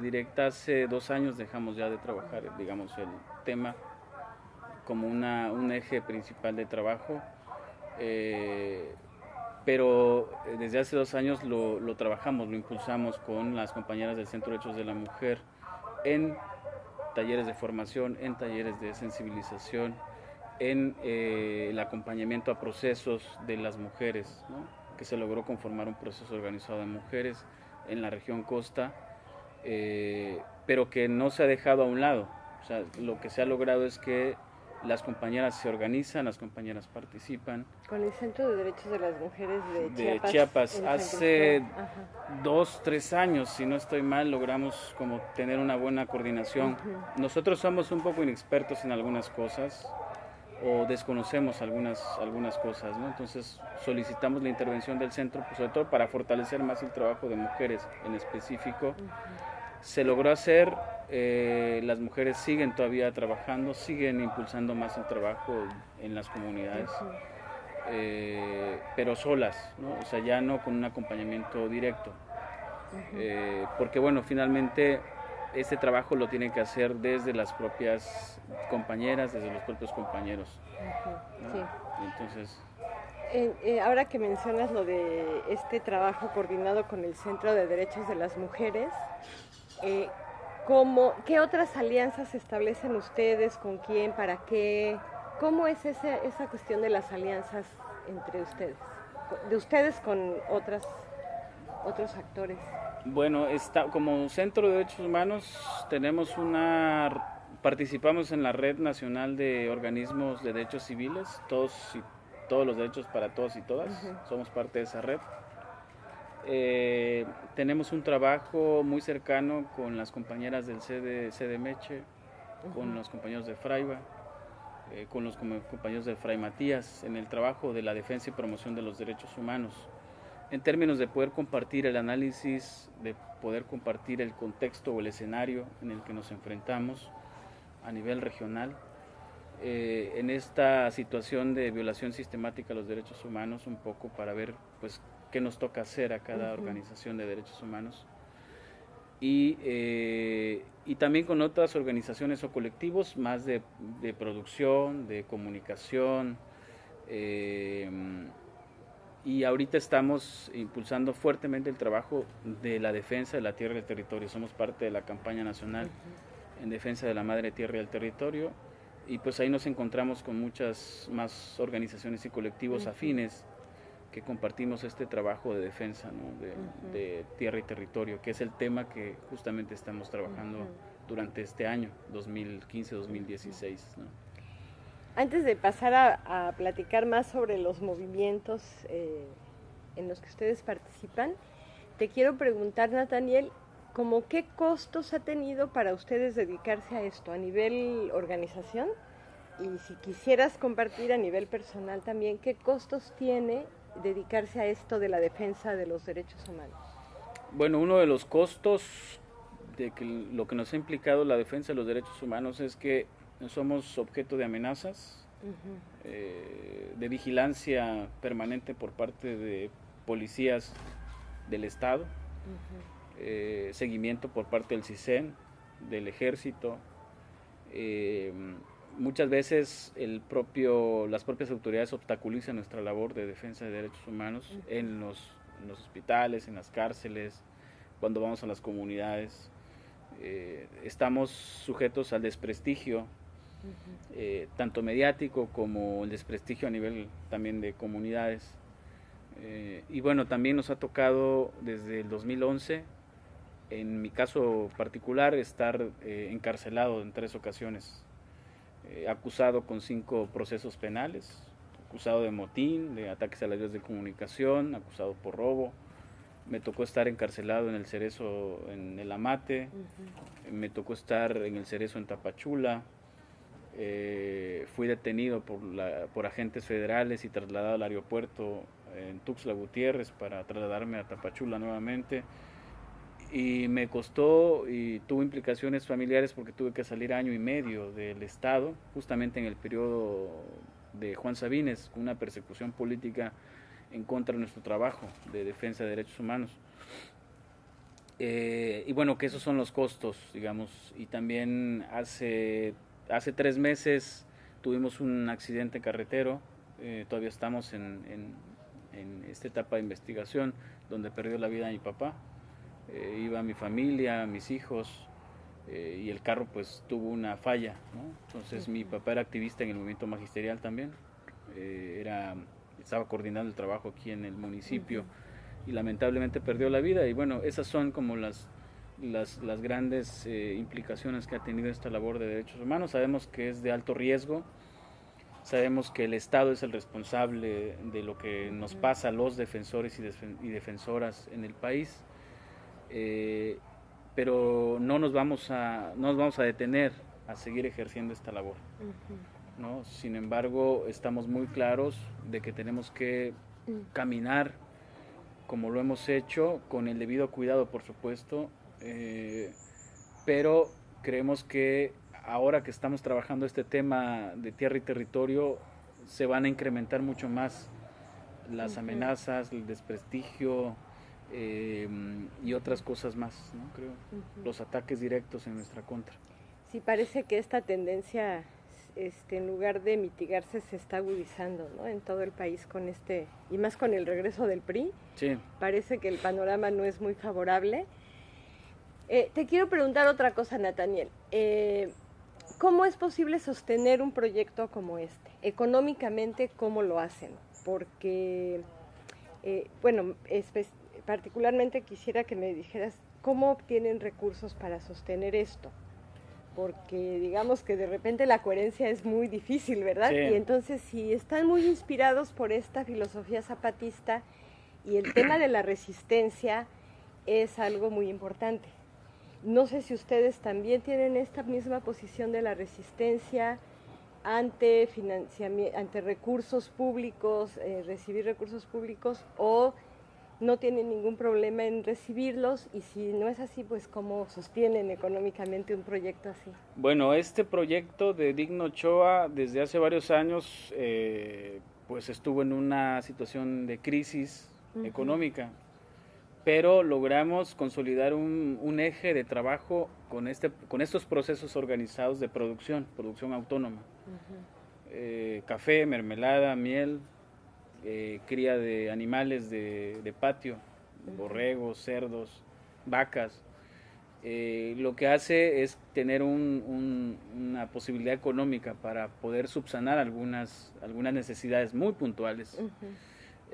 directa. Hace 2 años dejamos ya de trabajar, digamos, el tema como un eje principal de trabajo, pero desde hace 2 años lo trabajamos, lo impulsamos con las compañeras del Centro de Derechos de la Mujer en talleres de formación, en talleres de sensibilización, en el acompañamiento a procesos de las mujeres, ¿no? Que se logró conformar un proceso organizado de mujeres en la región costa, pero que no se ha dejado a un lado. O sea, lo que se ha logrado es que las compañeras se organizan, las compañeras participan.
Con el Centro de Derechos de las Mujeres de
Chiapas hace 2-3 años, si no estoy mal, logramos como tener una buena coordinación. Nosotros somos un poco inexpertos en algunas cosas, o desconocemos algunas cosas, ¿no? Entonces solicitamos la intervención del centro, pues, sobre todo para fortalecer más el trabajo de mujeres en específico. Se logró hacer, las mujeres siguen todavía trabajando, siguen impulsando más el trabajo en las comunidades, pero solas, ¿no? O sea, ya no con un acompañamiento directo, porque bueno, finalmente este trabajo lo tienen que hacer desde las propias compañeras, desde los propios compañeros, ¿no?
Sí.
Entonces,
Ahora que mencionas lo de este trabajo coordinado con el Centro de Derechos de las Mujeres, ¿qué otras alianzas establecen ustedes? ¿Con quién? ¿Para qué? ¿Cómo es esa cuestión de las alianzas entre ustedes? De ustedes con otros actores.
bueno, como Centro de Derechos Humanos participamos en la Red Nacional de Organismos de Derechos Civiles, todos los derechos para todos y todas, somos parte de esa red. Tenemos un trabajo muy cercano con las compañeras del CDMH, con los compañeros de Fraiba, con los compañeros de Fray Matías, en el trabajo de la defensa y promoción de los derechos humanos, en términos de poder compartir el análisis, de poder compartir el contexto o el escenario en el que nos enfrentamos a nivel regional, en esta situación de violación sistemática de los derechos humanos, un poco para ver pues qué nos toca hacer a cada organización de derechos humanos, y también con otras organizaciones o colectivos más de producción, de comunicación, y ahorita estamos impulsando fuertemente el trabajo de la defensa de la tierra y del territorio. Somos parte de la campaña nacional en defensa de la madre tierra y del territorio, y pues ahí nos encontramos con muchas más organizaciones y colectivos afines que compartimos este trabajo de defensa, ¿no? de tierra y territorio, que es el tema que justamente estamos trabajando durante este año, 2015-2016, ¿no?
Antes de pasar a platicar más sobre los movimientos en los que ustedes participan, te quiero preguntar, Nathaniel, ¿cómo qué costos ha tenido para ustedes dedicarse a esto a nivel organización? Y si quisieras compartir a nivel personal también, ¿qué costos tiene dedicarse a esto de la defensa de los derechos humanos?
Bueno, uno de los costos de lo que nos ha implicado la defensa de los derechos humanos es que somos objeto de amenazas, de vigilancia permanente por parte de policías del Estado, seguimiento por parte del CISEN, del Ejército. Muchas veces las propias autoridades obstaculizan nuestra labor de defensa de derechos humanos en los hospitales, en las cárceles, cuando vamos a las comunidades. Estamos sujetos al desprestigio, tanto mediático como el desprestigio a nivel también de comunidades. Y bueno, también nos ha tocado desde el 2011, en mi caso particular, estar encarcelado en 3 ocasiones, acusado con 5 procesos penales, acusado de motín, de ataques a las vías de comunicación, acusado por robo. Me tocó estar encarcelado en el Cerezo, en el Amate, me tocó estar en el Cerezo en Tapachula, fui detenido por agentes federales y trasladado al aeropuerto en Tuxtla Gutiérrez para trasladarme a Tapachula nuevamente, y me costó y tuvo implicaciones familiares porque tuve que salir año y medio del estado, justamente en el periodo de Juan Sabines, con una persecución política en contra de nuestro trabajo de defensa de derechos humanos. Y bueno, que esos son los costos, digamos. Y también hace 3 meses tuvimos un accidente carretero, todavía estamos en esta etapa de investigación, donde perdió la vida mi papá. Iba mi familia, mis hijos, y el carro pues tuvo una falla, ¿no? Entonces mi papá era activista en el movimiento magisterial también, estaba coordinando el trabajo aquí en el municipio, y lamentablemente perdió la vida. Y bueno, esas son como las grandes implicaciones que ha tenido esta labor de derechos humanos. Sabemos que es de alto riesgo, sabemos que el Estado es el responsable de lo que nos pasa a los defensores y defensoras en el país, pero no nos vamos a detener a seguir ejerciendo esta labor. ¿no? Sin embargo, estamos muy claros de que tenemos que caminar como lo hemos hecho, con el debido cuidado, por supuesto, pero creemos que ahora que estamos trabajando este tema de tierra y territorio, se van a incrementar mucho más las amenazas, el desprestigio y otras cosas más, ¿no? Creo, los ataques directos en nuestra contra.
Sí, parece que esta tendencia, en lugar de mitigarse, se está agudizando, ¿no? En todo el país con y más con el regreso del PRI.
Sí.
Parece que el panorama no es muy favorable. Te quiero preguntar otra cosa, Nathaniel. ¿Cómo es posible sostener un proyecto como este? Económicamente, ¿cómo lo hacen? Porque, particularmente quisiera que me dijeras cómo obtienen recursos para sostener esto. Porque digamos que de repente la coherencia es muy difícil, ¿verdad?
Sí.
Y entonces si están muy inspirados por esta filosofía zapatista y el tema de la resistencia es algo muy importante. No sé si ustedes también tienen esta misma posición de la resistencia ante recursos públicos, recibir recursos públicos, o no tienen ningún problema en recibirlos, y si no es así, pues ¿cómo sostienen económicamente un proyecto así?
Bueno, este proyecto de Digno Ochoa desde hace varios años pues estuvo en una situación de crisis económica, pero logramos consolidar un eje de trabajo con estos procesos organizados de producción autónoma. Café, mermelada, miel, cría de animales de patio, borregos, cerdos, vacas. Lo que hace es tener una posibilidad económica para poder subsanar algunas necesidades muy puntuales,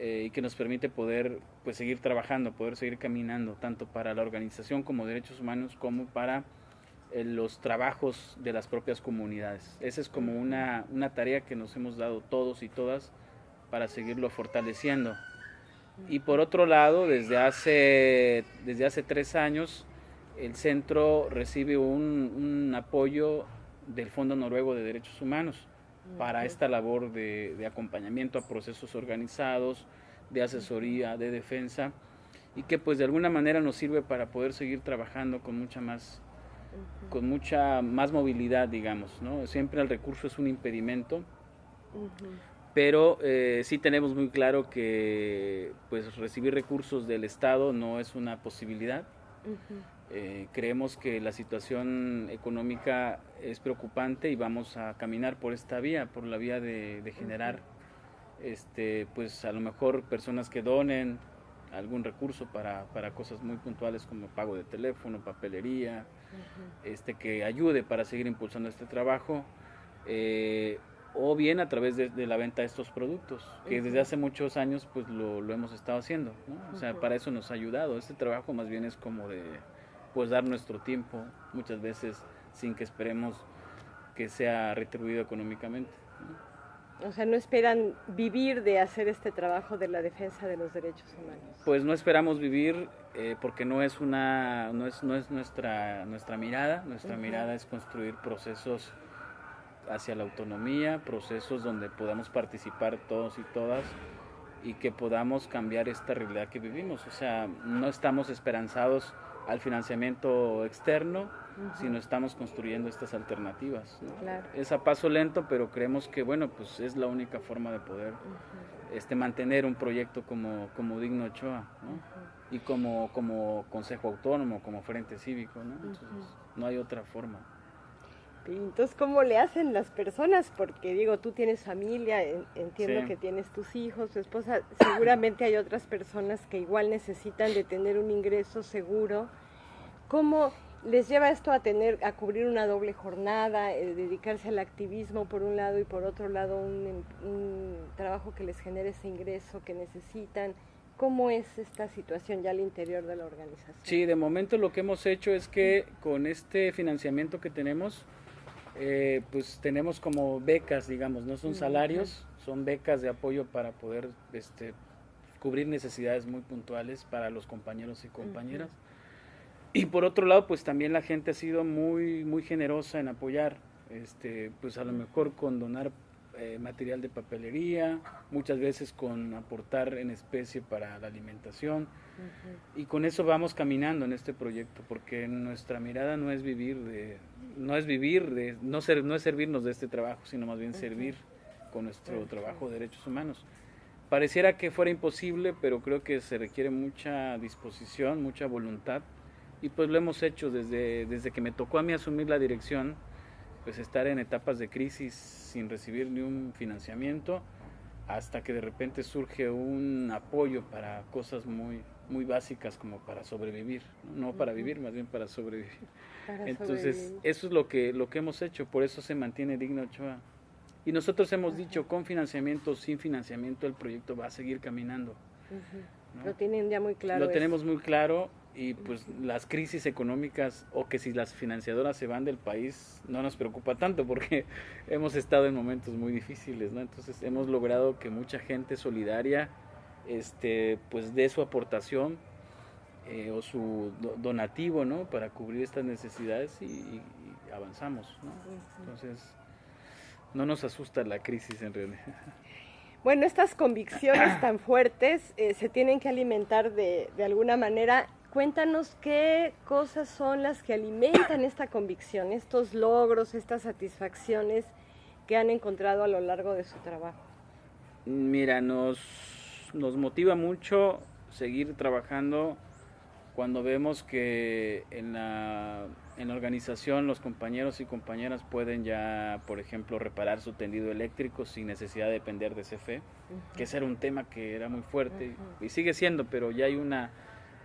y que nos permite poder pues seguir trabajando, poder seguir caminando, tanto para la organización como derechos humanos, como para los trabajos de las propias comunidades. Esa es como una tarea que nos hemos dado todos y todas para seguirlo fortaleciendo. Y por otro lado, desde hace 3 años, el centro recibe un apoyo del Fondo Noruego de Derechos Humanos para esta labor de acompañamiento a procesos organizados, de asesoría, de defensa, y que pues de alguna manera nos sirve para poder seguir trabajando con mucha más movilidad, digamos, ¿no? Siempre el recurso es un impedimento, pero sí tenemos muy claro que pues recibir recursos del Estado no es una posibilidad. Creemos que la situación económica es preocupante y vamos a caminar por esta vía, por la vía de generar pues a lo mejor personas que donen algún recurso para cosas muy puntuales como pago de teléfono, papelería, que ayude para seguir impulsando este trabajo, o bien a través de la venta de estos productos, que desde hace muchos años pues lo hemos estado haciendo, ¿no? O sea, para eso nos ha ayudado. Este trabajo más bien es como de pues dar nuestro tiempo, muchas veces sin que esperemos que sea retribuido económicamente, ¿no?
O sea, no esperan vivir de hacer este trabajo de la defensa de los derechos humanos.
Pues no esperamos vivir, porque no es nuestra mirada. Nuestra mirada es construir procesos hacia la autonomía, procesos donde podamos participar todos y todas y que podamos cambiar esta realidad que vivimos. O sea, no estamos esperanzados al financiamiento externo, sino estamos construyendo estas alternativas, ¿no?
Claro.
Es a paso lento, pero creemos que bueno, pues es la única forma de poder mantener un proyecto como Digno Ochoa, ¿no? Y como Consejo Autónomo, como Frente Cívico, ¿no? Entonces, no hay otra forma.
Entonces, ¿cómo le hacen las personas? Porque digo, tú tienes familia, entiendo
Sí.
que tienes tus hijos, tu esposa, seguramente hay otras personas que igual necesitan de tener un ingreso seguro. ¿Cómo les lleva esto a cubrir una doble jornada, dedicarse al activismo por un lado y por otro lado un trabajo que les genere ese ingreso que necesitan? ¿Cómo es esta situación ya al interior de la organización?
Sí, de momento lo que hemos hecho es que con este financiamiento que tenemos, pues tenemos como becas, digamos, no son salarios, son becas de apoyo para poder cubrir necesidades muy puntuales para los compañeros y compañeras. Y por otro lado, pues también la gente ha sido muy, muy generosa en apoyar. pues a lo mejor con donar material de papelería, muchas veces con aportar en especie para la alimentación, y con eso vamos caminando en este proyecto, porque nuestra mirada no es no es servirnos de este trabajo, sino más bien servir con nuestro trabajo de derechos humanos. Pareciera que fuera imposible, pero creo que se requiere mucha disposición, mucha voluntad, y pues lo hemos hecho desde que me tocó a mí asumir la dirección, pues estar en etapas de crisis sin recibir ni un financiamiento, hasta que de repente surge un apoyo para cosas muy básicas como para sobrevivir, no para vivir, más bien para sobrevivir. Entonces, eso es lo que hemos hecho, por eso se mantiene Digna Ochoa. Y nosotros hemos dicho, con financiamiento o sin financiamiento, el proyecto va a seguir caminando. ¿No?
Lo tienen ya muy claro.
Lo tenemos muy claro, y pues las crisis económicas, o que si las financiadoras se van del país, no nos preocupa tanto, porque hemos estado en momentos muy difíciles, ¿no? Entonces hemos logrado que mucha gente solidaria pues dé su aportación o su donativo, ¿no? Para cubrir estas necesidades, y avanzamos, ¿no? Entonces no nos asusta la crisis en realidad.
Bueno, estas convicciones tan fuertes se tienen que alimentar de alguna manera. Cuéntanos qué cosas son las que alimentan esta convicción, estos logros, estas satisfacciones que han encontrado a lo largo de su trabajo.
Mira, nos motiva mucho seguir trabajando cuando vemos que en la organización los compañeros y compañeras pueden ya, por ejemplo, reparar su tendido eléctrico sin necesidad de depender de CFE, que ese era un tema que era muy fuerte y sigue siendo, pero ya hay una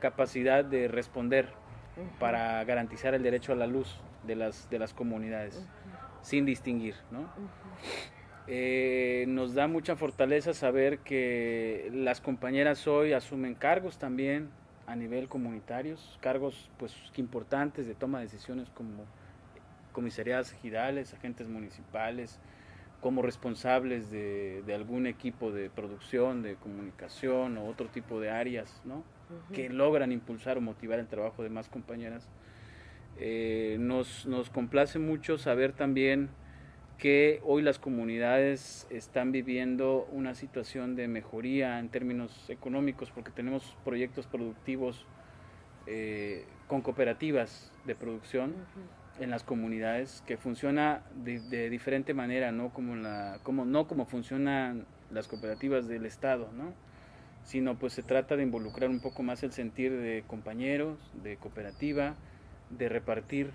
capacidad de responder para garantizar el derecho a la luz de las comunidades, sin distinguir, ¿no? Nos da mucha fortaleza saber que las compañeras hoy asumen cargos también a nivel comunitarios, cargos pues importantes de toma de decisiones, como comisariadas ejidales, agentes municipales, como responsables de algún equipo de producción, de comunicación o otro tipo de áreas, ¿no? Que logran impulsar o motivar el trabajo de más compañeras. Nos complace mucho saber también que hoy las comunidades están viviendo una situación de mejoría en términos económicos, porque tenemos proyectos productivos con cooperativas de producción en las comunidades, que funciona de diferente manera, no como funcionan las cooperativas del Estado, ¿no? Sino pues se trata de involucrar un poco más el sentir de compañeros, de cooperativa, de repartir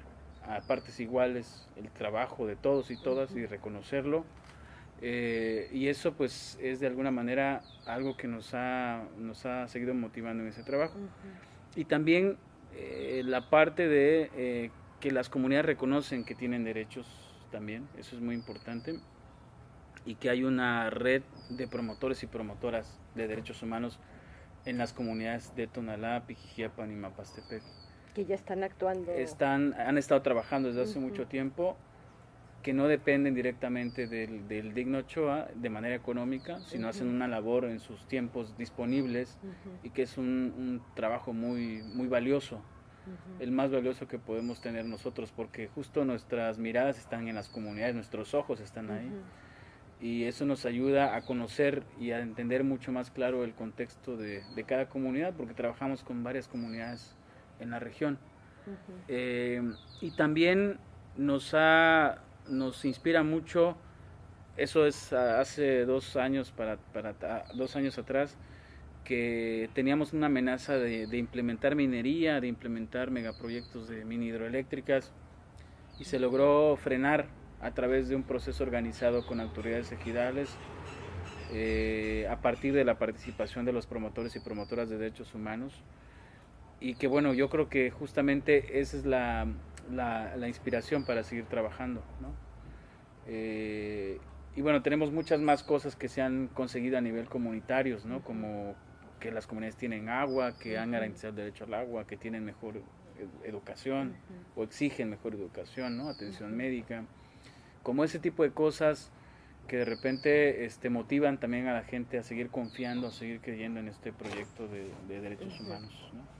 a partes iguales el trabajo de todos y todas y reconocerlo, y eso pues es de alguna manera algo que nos ha seguido motivando en ese trabajo. Y también la parte de que las comunidades reconocen que tienen derechos también, eso es muy importante, y que hay una red de promotores y promotoras de derechos humanos en las comunidades de Tonalá, Pijijiapan y Mapastepec.
Que ya están actuando.
Han estado trabajando desde hace mucho tiempo, que no dependen directamente del Digna Ochoa de manera económica, sino hacen una labor en sus tiempos disponibles, y que es un trabajo muy, muy valioso, el más valioso que podemos tener nosotros, porque justo nuestras miradas están en las comunidades, nuestros ojos están ahí. Y eso nos ayuda a conocer y a entender mucho más claro el contexto de cada comunidad, porque trabajamos con varias comunidades en la región. Y también nos inspira mucho, eso es hace 2 años, 2 años atrás, que teníamos una amenaza de implementar minería, de implementar megaproyectos de mini hidroeléctricas, y se logró frenar a través de un proceso organizado con autoridades ejidales, a partir de la participación de los promotores y promotoras de derechos humanos, y que bueno, yo creo que justamente esa es la inspiración para seguir trabajando, ¿no? Y bueno, tenemos muchas más cosas que se han conseguido a nivel comunitarios, ¿no? Como que las comunidades tienen agua, que han garantizado el derecho al agua, que tienen mejor educación o exigen mejor educación, ¿no? Atención médica, como ese tipo de cosas que de repente motivan también a la gente a seguir confiando, a seguir creyendo en este proyecto de derechos humanos, ¿no?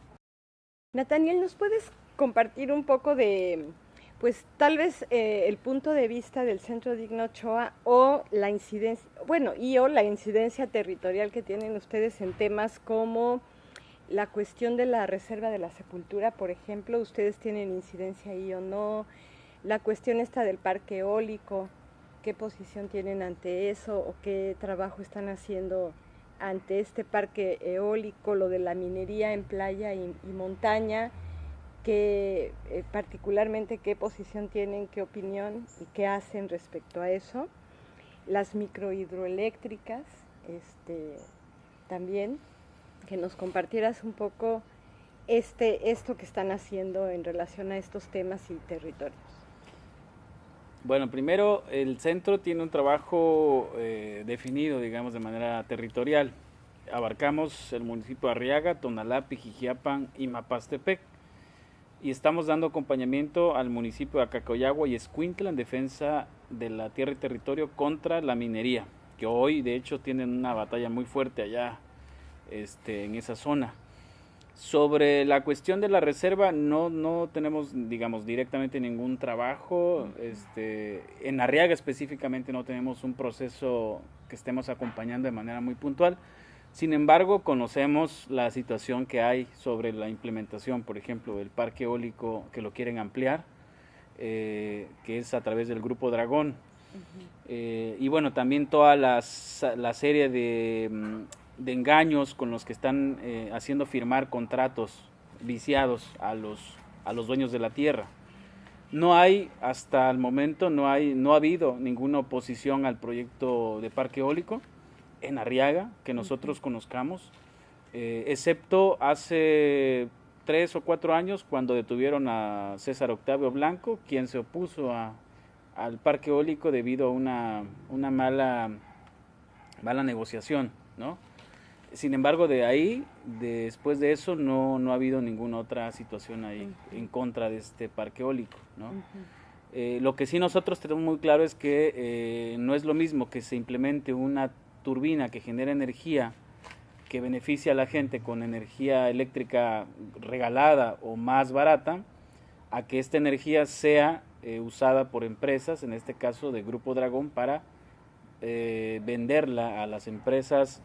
Nathaniel, ¿nos puedes compartir un poco de Pues tal vez el punto de vista del Centro Digno Ochoa o la incidencia, o la incidencia territorial que tienen ustedes en temas como la cuestión de la reserva de la sepultura, por ejemplo, ustedes tienen incidencia ahí o no, la cuestión esta del parque eólico, qué posición tienen ante eso o qué trabajo están haciendo ante este parque eólico, lo de la minería en playa y montaña, que particularmente qué posición tienen, qué opinión y qué hacen respecto a eso. Las microhidroeléctricas, también, que nos compartieras un poco esto que están haciendo en relación a estos temas y territorios.
Bueno, primero el centro tiene un trabajo definido, digamos, de manera territorial. Abarcamos el municipio de Arriaga, Tonalá, Pijijiapan y Mapastepec. Y estamos dando acompañamiento al municipio de Acacoyagua y Escuintla en defensa de la tierra y territorio contra la minería, que hoy de hecho tienen una batalla muy fuerte allá en esa zona. Sobre la cuestión de la reserva no tenemos, digamos, directamente ningún trabajo. En Arriaga específicamente no tenemos un proceso que estemos acompañando de manera muy puntual. Sin embargo, conocemos la situación que hay sobre la implementación, por ejemplo, del parque eólico que lo quieren ampliar, que es a través del Grupo Dragón. Y bueno, también toda la serie de engaños con los que están haciendo firmar contratos viciados a los dueños de la tierra. No hay, hasta el momento, no ha habido ninguna oposición al proyecto de parque eólico en Arriaga, que nosotros conozcamos, excepto hace 3 o 4 años cuando detuvieron a César Octavio Blanco, quien se opuso al parque eólico debido a una mala negociación, ¿no? Sin embargo, después de eso, no ha habido ninguna otra situación ahí en contra de este parque eólico, ¿no? Lo que sí nosotros tenemos muy claro es que no es lo mismo que se implemente una turbina que genera energía que beneficia a la gente con energía eléctrica regalada o más barata, a que esta energía sea usada por empresas, en este caso de Grupo Dragón, para venderla a las empresas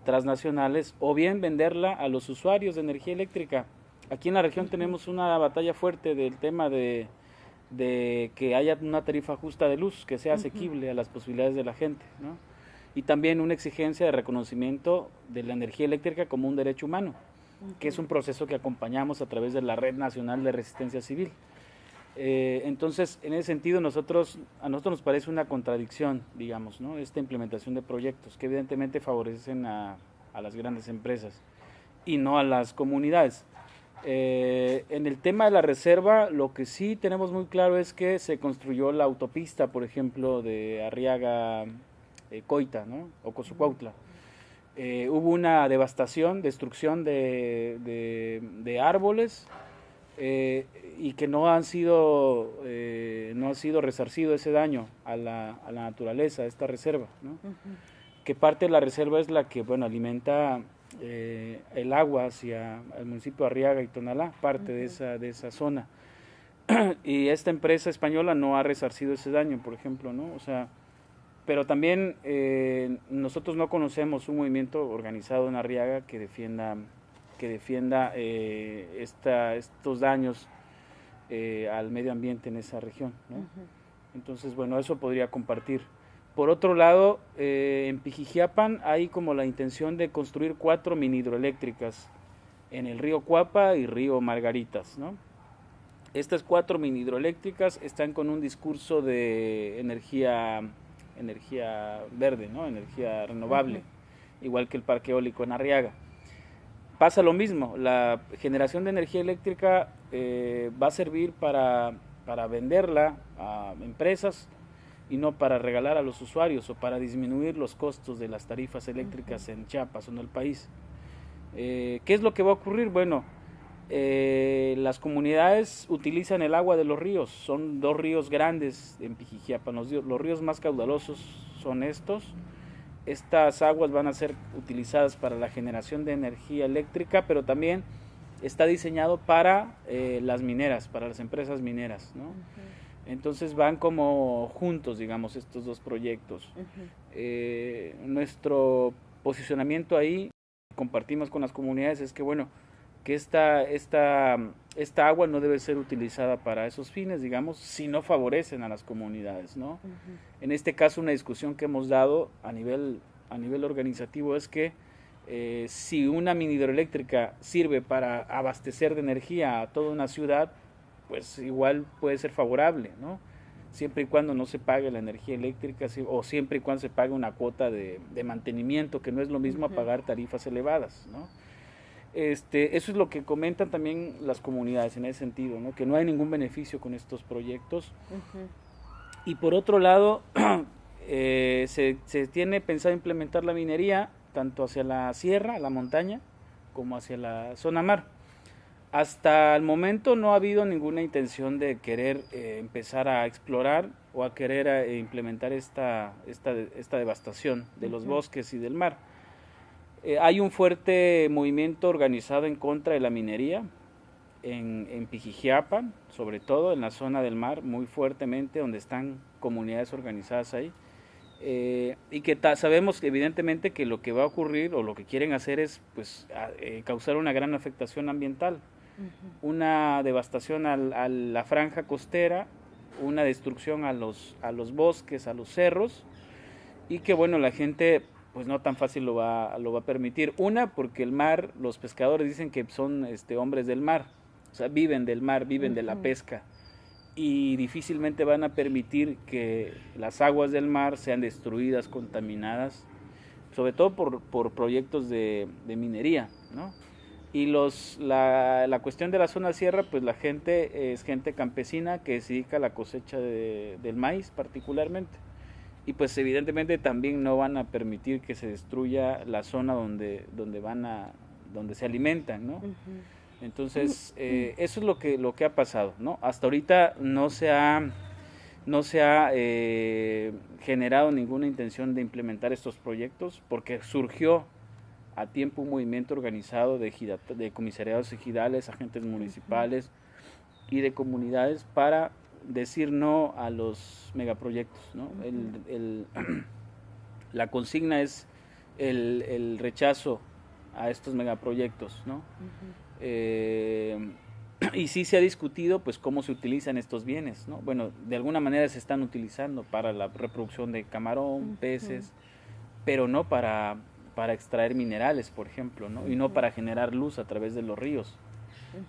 transnacionales o bien venderla a los usuarios de energía eléctrica. Aquí en la región tenemos una batalla fuerte del tema de que haya una tarifa justa de luz que sea asequible a las posibilidades de la gente, ¿no? Y también una exigencia de reconocimiento de la energía eléctrica como un derecho humano, que es un proceso que acompañamos a través de la Red Nacional de Resistencia Civil. Entonces, en ese sentido, a nosotros nos parece una contradicción, digamos, ¿no? Esta implementación de proyectos que evidentemente favorecen a las grandes empresas y no a las comunidades. En el tema de la reserva, lo que sí tenemos muy claro es que se construyó la autopista, por ejemplo, de Arriaga Coita, ¿no? O Cozucuautla. Hubo una destrucción de árboles y que no ha sido resarcido ese daño a la naturaleza, a esta reserva, ¿no? Que parte de la reserva es la que, bueno, alimenta el agua hacia el municipio de Arriaga y Tonalá, parte de esa zona. Y esta empresa española no ha resarcido ese daño, por ejemplo, ¿no? O sea, pero también nosotros no conocemos un movimiento organizado en Arriaga que defienda estos daños al medio ambiente en esa región, ¿no? Entonces, bueno, eso podría compartir. Por otro lado, en Pijijiapan hay como la intención de construir 4 mini hidroeléctricas en el río Cuapa y río Margaritas, ¿no? Estas 4 mini hidroeléctricas están con un discurso de energía verde, ¿no? Energía renovable, igual que el parque eólico en Arriaga. Pasa lo mismo, la generación de energía eléctrica va a servir para venderla a empresas y no para regalar a los usuarios o para disminuir los costos de las tarifas eléctricas en Chiapas o en el país. ¿Qué es lo que va a ocurrir? Bueno, las comunidades utilizan el agua de los ríos, son 2 ríos grandes en Pijijiapan, los ríos más caudalosos son estos. Estas aguas van a ser utilizadas para la generación de energía eléctrica, pero también está diseñado para las mineras, para las empresas mineras, ¿no? Entonces van como juntos, digamos, estos dos proyectos. Nuestro posicionamiento ahí, compartimos con las comunidades, es que bueno, que esta agua no debe ser utilizada para esos fines, digamos, si no favorecen a las comunidades, ¿no? En este caso, una discusión que hemos dado a nivel organizativo es que si una mini hidroeléctrica sirve para abastecer de energía a toda una ciudad, pues igual puede ser favorable, ¿no? Siempre y cuando no se pague la energía eléctrica o siempre y cuando se pague una cuota de mantenimiento, que no es lo mismo a pagar tarifas elevadas, ¿no? Eso es lo que comentan también las comunidades en ese sentido, ¿no? Que no hay ningún beneficio con estos proyectos. Y por otro lado, se tiene pensado implementar la minería tanto hacia la sierra, la montaña, como hacia la zona mar. Hasta el momento no ha habido ninguna intención de querer empezar a explorar o a querer implementar esta devastación de los bosques y del mar. Hay un fuerte movimiento organizado en contra de la minería en Pijijiapan, sobre todo en la zona del mar, muy fuertemente, donde están comunidades organizadas ahí. Y que sabemos que evidentemente que lo que va a ocurrir o lo que quieren hacer es pues causar una gran afectación ambiental, una devastación a la franja costera, una destrucción a los bosques, a los cerros, y que bueno, la gente pues no tan fácil lo va a permitir. Una, porque el mar, los pescadores dicen que son hombres del mar, o sea, viven del mar, viven de la pesca, y difícilmente van a permitir que las aguas del mar sean destruidas, contaminadas, sobre todo por proyectos de minería, ¿no? Y la cuestión de la zona sierra, pues la gente es gente campesina que se dedica a la cosecha del maíz particularmente. Y pues evidentemente también no van a permitir que se destruya la zona donde se alimentan, ¿no? Entonces, eso es lo que ha pasado, ¿no? Hasta ahorita no se ha generado ninguna intención de implementar estos proyectos, porque surgió a tiempo un movimiento organizado de comisariados ejidales, agentes municipales y de comunidades para decir no a los megaproyectos, ¿no? La consigna es el rechazo a estos megaproyectos, ¿no? Y sí se ha discutido pues cómo se utilizan estos bienes, ¿no? Bueno, de alguna manera se están utilizando para la reproducción de camarón, peces, pero no para extraer minerales, por ejemplo, ¿no? Y no para generar luz a través de los ríos,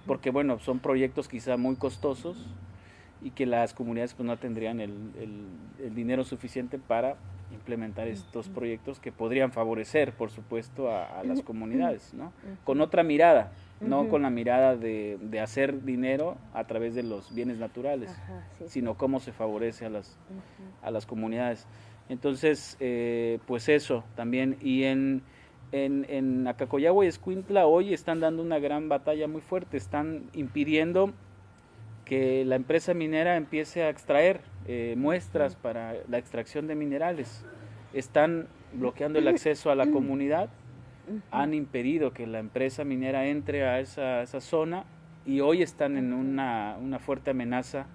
porque bueno, son proyectos quizá muy costosos y que las comunidades pues no tendrían el dinero suficiente para implementar estos proyectos que podrían favorecer, por supuesto, a las comunidades, ¿no? Con otra mirada, no con la mirada de hacer dinero a través de los bienes naturales, sino cómo se favorece a las comunidades. Entonces, pues eso también. Y en Acacoyagua y Escuintla hoy están dando una gran batalla muy fuerte, están impidiendo que la empresa minera empiece a extraer muestras para la extracción de minerales. Están bloqueando el acceso a la comunidad, han impedido que la empresa minera entre a esa zona, y hoy están en una fuerte amenaza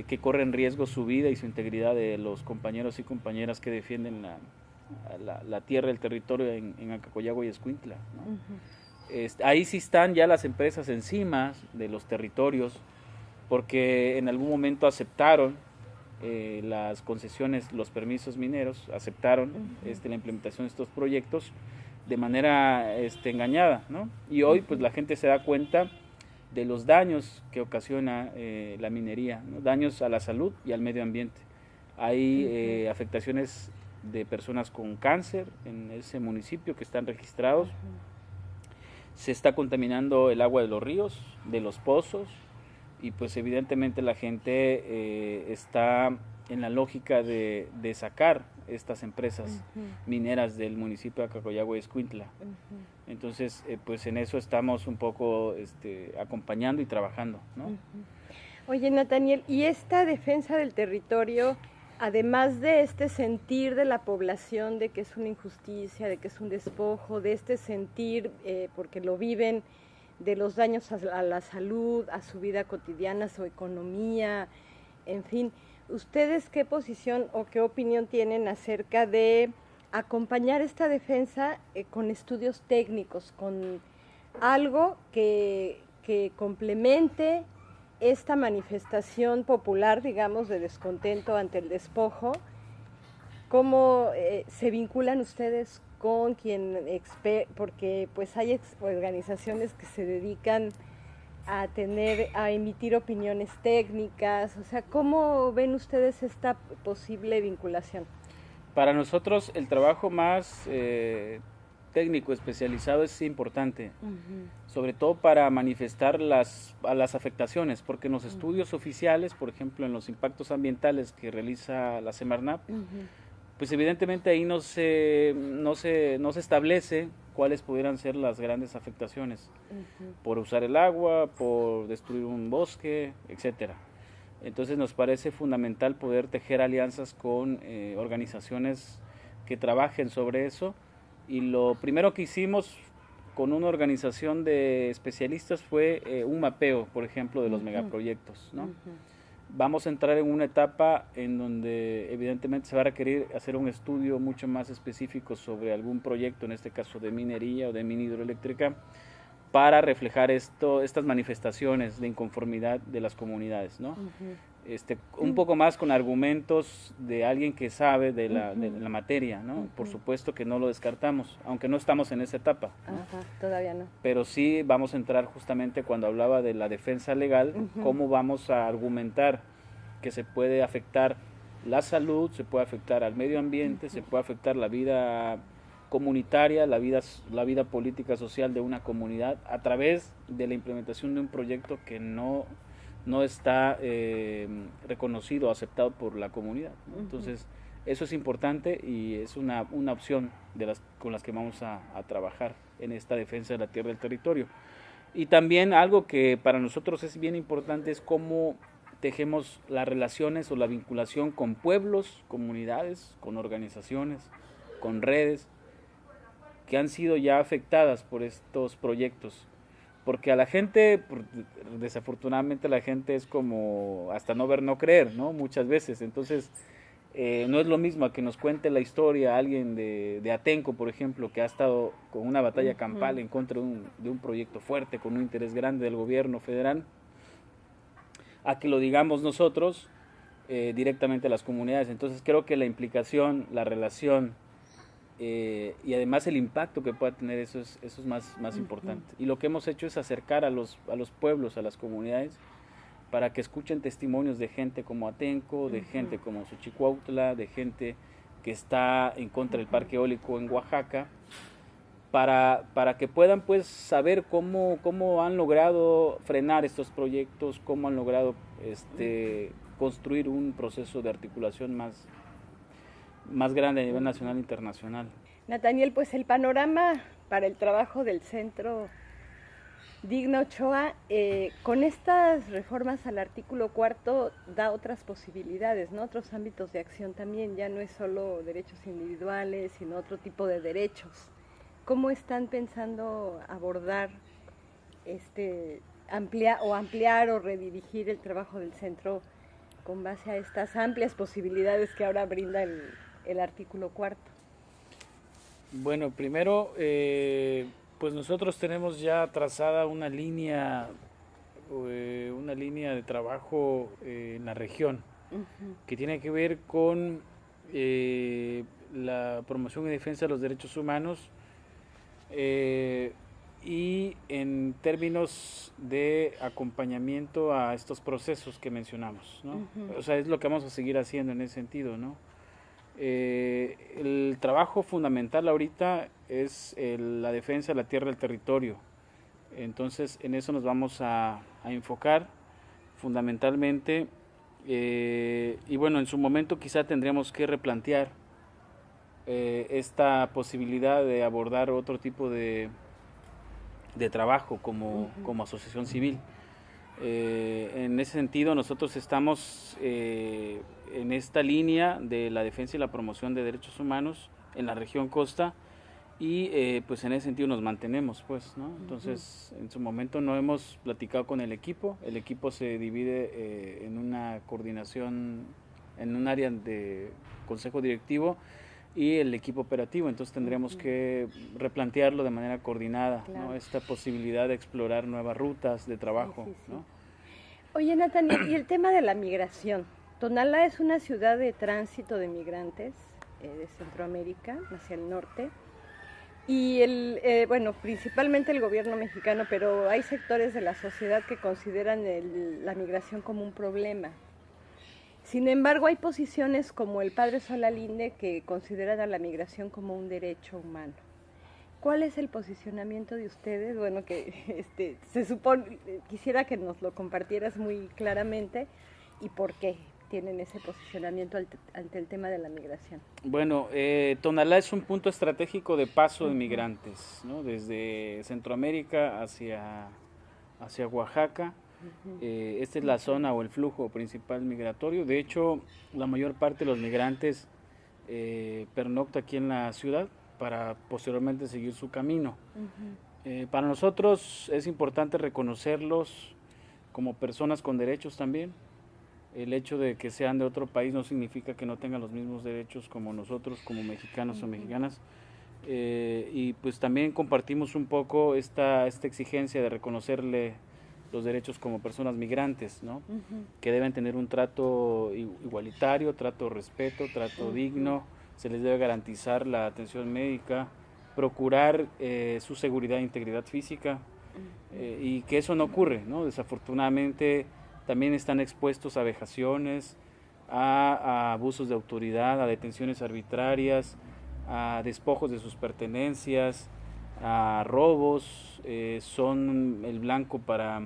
que corre en riesgo su vida y su integridad de los compañeros y compañeras que defienden la tierra, el territorio en Acacoyagua y Escuintla, ¿no? Ahí sí están ya las empresas encima de los territorios, porque en algún momento aceptaron las concesiones, los permisos mineros, aceptaron la implementación de estos proyectos de manera engañada, ¿no? Y hoy pues la gente se da cuenta de los daños que ocasiona la minería, ¿no? Daños a la salud y al medio ambiente. Hay afectaciones de personas con cáncer en ese municipio que están registrados. Se está contaminando el agua de los ríos, de los pozos, y pues evidentemente la gente está en la lógica de sacar estas empresas mineras del municipio de Acacoyagua y Escuintla. Entonces, pues en eso estamos un poco acompañando y trabajando, ¿no?
Oye, Nathaniel, ¿y esta defensa del territorio, además de este sentir de la población de que es una injusticia, de que es un despojo, de este sentir, porque lo viven, de los daños a la salud, a su vida cotidiana, a su economía, en fin, ¿ustedes qué posición o qué opinión tienen acerca de acompañar esta defensa con estudios técnicos, con algo que complemente esta manifestación popular, digamos, de descontento ante el despojo? ¿Cómo se vinculan ustedes con quien porque pues hay organizaciones que se dedican a emitir opiniones técnicas? O sea, ¿cómo ven ustedes esta posible vinculación?
Para nosotros el trabajo más técnico, especializado es importante, sobre todo para manifestar las afectaciones, porque en los estudios oficiales, por ejemplo, en los impactos ambientales que realiza la Semarnat, pues evidentemente ahí no se establece cuáles pudieran ser las grandes afectaciones por usar el agua, por destruir un bosque, etcétera. Entonces nos parece fundamental poder tejer alianzas con organizaciones que trabajen sobre eso, y lo primero que hicimos con una organización de especialistas fue un mapeo, por ejemplo, de los megaproyectos, ¿no? Vamos a entrar en una etapa en donde evidentemente se va a requerir hacer un estudio mucho más específico sobre algún proyecto, en este caso de minería o de mina hidroeléctrica, para reflejar estas manifestaciones de inconformidad de las comunidades, ¿no? Un poco más con argumentos de alguien que sabe de la materia, ¿no? Por supuesto que no lo descartamos, aunque no estamos en esa etapa, ¿no?
Todavía no.
Pero sí vamos a entrar justamente cuando hablaba de la defensa legal, cómo vamos a argumentar que se puede afectar la salud, se puede afectar al medio ambiente, se puede afectar la vida comunitaria, la vida política social de una comunidad a través de la implementación de un proyecto que no está reconocido o aceptado por la comunidad, ¿no? Entonces eso es importante y es una opción con las que vamos a trabajar en esta defensa de la tierra y del territorio. Y también algo que para nosotros es bien importante es cómo tejemos las relaciones o la vinculación con pueblos, comunidades, con organizaciones, con redes que han sido ya afectadas por estos proyectos, porque a la gente, desafortunadamente la gente es como hasta no ver, no creer, ¿no? Muchas veces, entonces no es lo mismo a que nos cuente la historia alguien de Atenco, por ejemplo, que ha estado con una batalla campal en contra de un proyecto fuerte, con un interés grande del gobierno federal, a que lo digamos nosotros directamente a las comunidades. Entonces creo que la implicación, la relación, y además el impacto que pueda tener eso es más importante. Y lo que hemos hecho es acercar a los pueblos, a las comunidades, para que escuchen testimonios de gente como Atenco, de gente como Xochicuautla, de gente que está en contra del parque eólico en Oaxaca, para que puedan pues saber cómo han logrado frenar estos proyectos, cómo han logrado construir un proceso de articulación más grande a nivel nacional e internacional.
Nathaniel, pues el panorama para el trabajo del Centro Digna Ochoa, con estas reformas al artículo 4 da otras posibilidades, ¿no? Otros ámbitos de acción también, ya no es solo derechos individuales, sino otro tipo de derechos. ¿Cómo están pensando abordar ampliar o redirigir el trabajo del centro con base a estas amplias posibilidades que ahora brinda el artículo 4?
Bueno, primero, pues nosotros tenemos ya trazada una línea de trabajo en la región, que tiene que ver con la promoción y defensa de los derechos humanos, y en términos de acompañamiento a estos procesos que mencionamos, ¿no? O sea, es lo que vamos a seguir haciendo en ese sentido, ¿no? El trabajo fundamental ahorita es la defensa de la tierra y del territorio. Entonces en eso nos vamos a enfocar fundamentalmente, y bueno, en su momento quizá tendríamos que replantear esta posibilidad de abordar otro tipo de trabajo como asociación civil. En ese sentido nosotros estamos en esta línea de la defensa y la promoción de derechos humanos en la región costa, y pues en ese sentido nos mantenemos, pues, ¿no? Entonces, en su momento no hemos platicado con el equipo se divide en una coordinación, en un área de consejo directivo y el equipo operativo, entonces tendríamos que replantearlo de manera coordinada,
Claro.
¿no? Esta posibilidad de explorar nuevas rutas de trabajo,
Sí, sí, sí.
¿no?
Oye, Nathan, y el tema de la migración. Tonalá es una ciudad de tránsito de migrantes de Centroamérica hacia el norte. Y bueno, principalmente el gobierno mexicano, pero hay sectores de la sociedad que consideran la migración como un problema. Sin embargo, hay posiciones como el padre Solalinde que consideran a la migración como un derecho humano. ¿Cuál es el posicionamiento de ustedes? Bueno, que se supone, quisiera que nos lo compartieras muy claramente y por qué tienen ese posicionamiento ante el tema de la migración.
Bueno, Tonalá es un punto estratégico de paso de migrantes, ¿no? Desde Centroamérica hacia Oaxaca. Esta es la zona o el flujo principal migratorio. De hecho, la mayor parte de los migrantes pernocta aquí en la ciudad para posteriormente seguir su camino. Para nosotros es importante reconocerlos como personas con derechos también. El hecho de que sean de otro país no significa que no tengan los mismos derechos como nosotros, como mexicanos o mexicanas. Y pues también compartimos un poco esta exigencia de reconocerle los derechos como personas migrantes, ¿no? Que deben tener un trato igualitario, trato de respeto, trato digno, se les debe garantizar la atención médica, procurar su seguridad e integridad física, y que eso no ocurre, ¿no? Desafortunadamente también están expuestos a vejaciones, a abusos de autoridad, a detenciones arbitrarias, a despojos de sus pertenencias, a robos, son el blanco para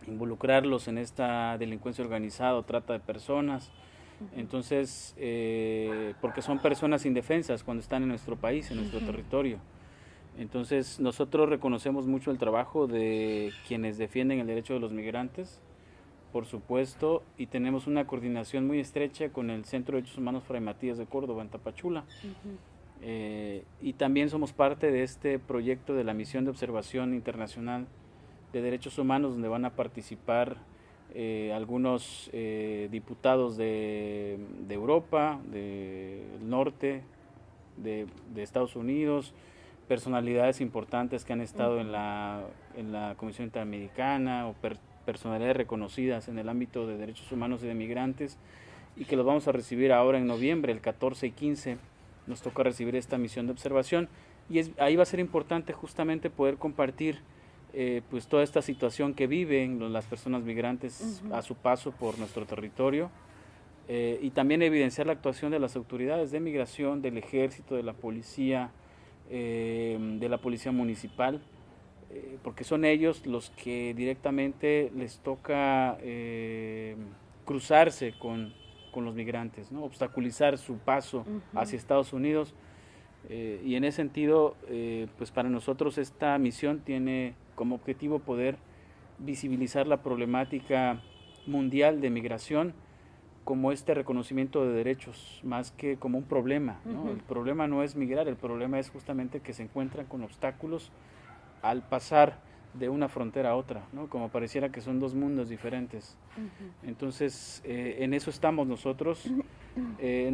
involucrarlos en esta delincuencia organizada o trata de personas. Entonces, porque son personas indefensas cuando están en nuestro país, en nuestro territorio. Entonces, nosotros reconocemos mucho el trabajo de quienes defienden el derecho de los migrantes, por supuesto, y tenemos una coordinación muy estrecha con el Centro de Derechos Humanos Fray Matías de Córdoba, en Tapachula. Y también somos parte de este proyecto de la Misión de Observación Internacional de Derechos Humanos, donde van a participar algunos diputados de Europa, del norte, de Estados Unidos, personalidades importantes que han estado en la Comisión Interamericana o personalidades reconocidas en el ámbito de derechos humanos y de migrantes, y que los vamos a recibir ahora en noviembre, el 14 y 15, nos toca recibir esta misión de observación, y ahí va a ser importante justamente poder compartir pues toda esta situación que viven las personas migrantes a su paso por nuestro territorio, y también evidenciar la actuación de las autoridades de migración, del ejército, de la policía municipal, porque son ellos los que directamente les toca cruzarse con los migrantes, ¿no? Obstaculizar su paso hacia Estados Unidos, y en ese sentido, pues para nosotros esta misión tiene como objetivo poder visibilizar la problemática mundial de migración como este reconocimiento de derechos, más que como un problema, ¿no? El problema no es migrar, el problema es justamente que se encuentran con obstáculos al pasar de una frontera a otra, ¿no? Como pareciera que son dos mundos diferentes. Entonces, en eso estamos nosotros,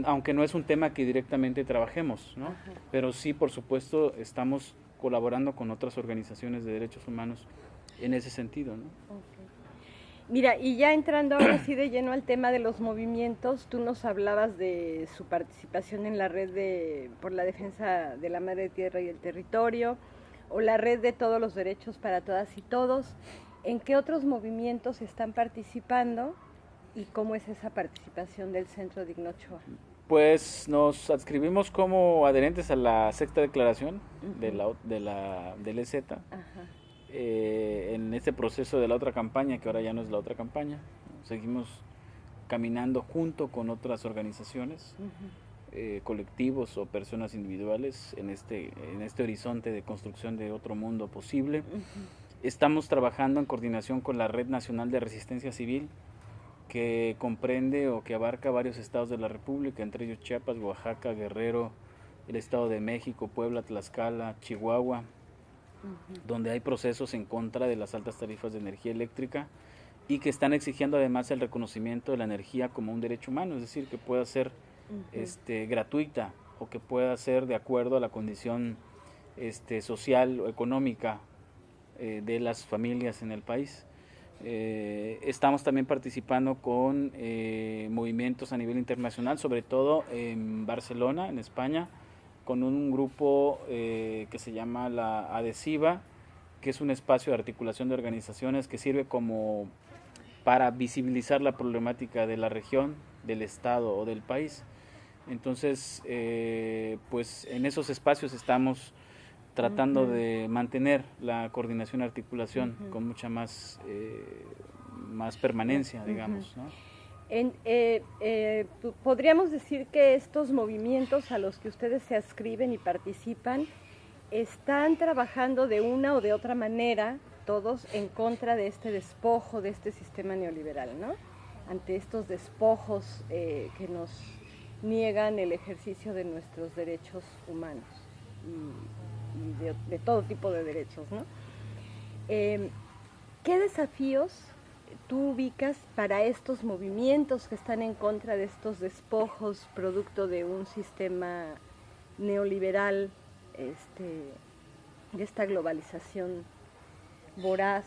aunque no es un tema que directamente trabajemos, ¿no? Pero sí, por supuesto, estamos colaborando con otras organizaciones de derechos humanos en ese sentido, ¿no?
Mira, y ya entrando ahora sí de lleno al tema de los movimientos, tú nos hablabas de su participación en la red por la defensa de la madre tierra y el territorio, o la red de todos los derechos para todas y todos. ¿En qué otros movimientos están participando y cómo es esa participación del Centro Digno Ochoa?
Pues nos adscribimos como adherentes a la sexta declaración del EZ, en este proceso de la otra campaña, que ahora ya no es la otra campaña. Seguimos caminando junto con otras organizaciones, colectivos o personas individuales en este horizonte de construcción de otro mundo posible. Estamos trabajando en coordinación con la Red Nacional de Resistencia Civil, que comprende o que abarca varios estados de la República, entre ellos Chiapas, Oaxaca, Guerrero, el Estado de México, Puebla, Tlaxcala, Chihuahua, donde hay procesos en contra de las altas tarifas de energía eléctrica y que están exigiendo además el reconocimiento de la energía como un derecho humano, es decir, que pueda ser gratuita o que pueda ser de acuerdo a la condición social o económica de las familias en el país. Estamos también participando con movimientos a nivel internacional, sobre todo en Barcelona, en España, con un grupo que se llama la Adhesiva, que es un espacio de articulación de organizaciones que sirve como para visibilizar la problemática de la región, del estado o del país. Entonces, pues en esos espacios estamos tratando de mantener la coordinación y articulación con mucha más permanencia, digamos, ¿no?
Podríamos decir que estos movimientos a los que ustedes se adscriben y participan están trabajando de una o de otra manera, todos en contra de este despojo, de este sistema neoliberal, ¿no? Ante estos despojos que nos niegan el ejercicio de nuestros derechos humanos y de todo tipo de derechos, ¿no? ¿Qué desafíos tú ubicas para estos movimientos que están en contra de estos despojos producto de un sistema neoliberal, de esta globalización voraz?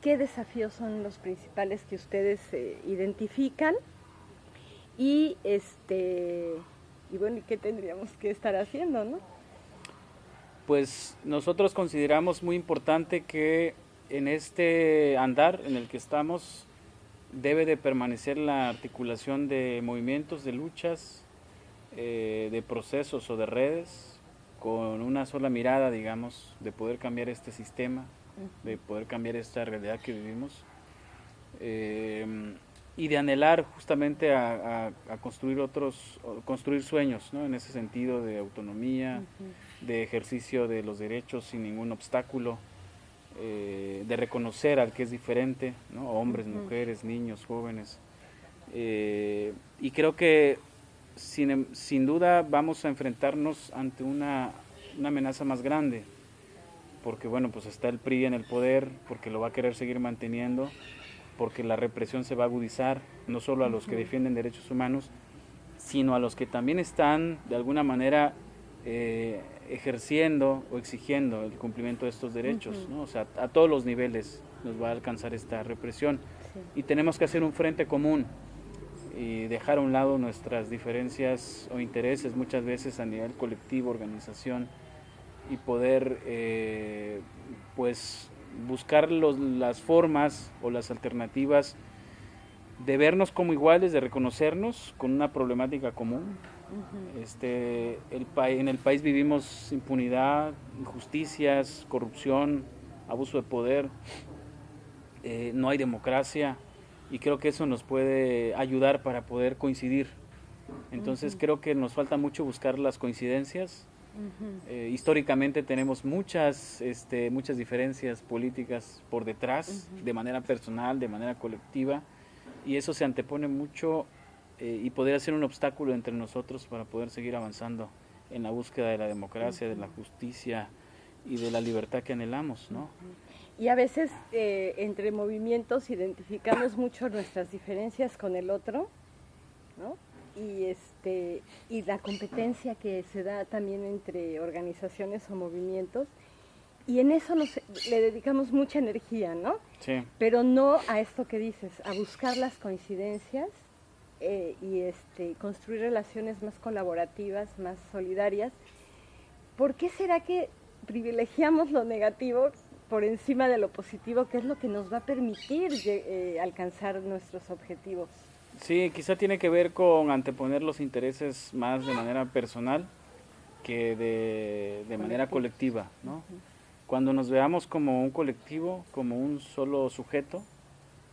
¿Qué desafíos son los principales que ustedes identifican? Y bueno, ¿y qué tendríamos que estar haciendo, no?
Pues nosotros consideramos muy importante que en este andar en el que estamos debe de permanecer la articulación de movimientos, de luchas, de procesos o de redes, con una sola mirada, digamos, de poder cambiar este sistema, de poder cambiar esta realidad que vivimos, y de anhelar justamente a construir sueños, ¿no? En ese sentido de autonomía, de ejercicio de los derechos sin ningún obstáculo, de reconocer al que es diferente, ¿no? Hombres, mujeres, niños, jóvenes. Y creo que sin duda vamos a enfrentarnos ante una amenaza más grande, porque bueno, pues está el PRI en el poder, porque lo va a querer seguir manteniendo, porque la represión se va a agudizar, no solo a los que defienden derechos humanos, sino a los que también están de alguna manera ejerciendo o exigiendo el cumplimiento de estos derechos, ¿no? O sea, a todos los niveles nos va a alcanzar esta represión, y tenemos que hacer un frente común y dejar a un lado nuestras diferencias o intereses muchas veces a nivel colectivo, organización, y poder pues buscar las formas o las alternativas de vernos como iguales, de reconocernos con una problemática común. En el país vivimos impunidad, injusticias, corrupción, abuso de poder, no hay democracia, y creo que eso nos puede ayudar para poder coincidir. Entonces creo que nos falta mucho buscar las coincidencias. Históricamente tenemos muchas diferencias políticas por detrás, de manera personal, de manera colectiva, y eso se antepone mucho y podría ser un obstáculo entre nosotros para poder seguir avanzando en la búsqueda de la democracia, de la justicia y de la libertad que anhelamos, ¿no?
Y a veces entre movimientos identificamos mucho nuestras diferencias con el otro, ¿no? Y la competencia que se da también entre organizaciones o movimientos, y en eso le dedicamos mucha energía, ¿no?
Sí.
Pero no a esto que dices, a buscar las coincidencias y construir relaciones más colaborativas, más solidarias. ¿Por qué será que privilegiamos lo negativo por encima de lo positivo, que es lo que nos va a permitir alcanzar nuestros objetivos?
Sí, quizá tiene que ver con anteponer los intereses más de manera personal que de manera colectiva, ¿no? Cuando nos veamos como un colectivo, como un solo sujeto,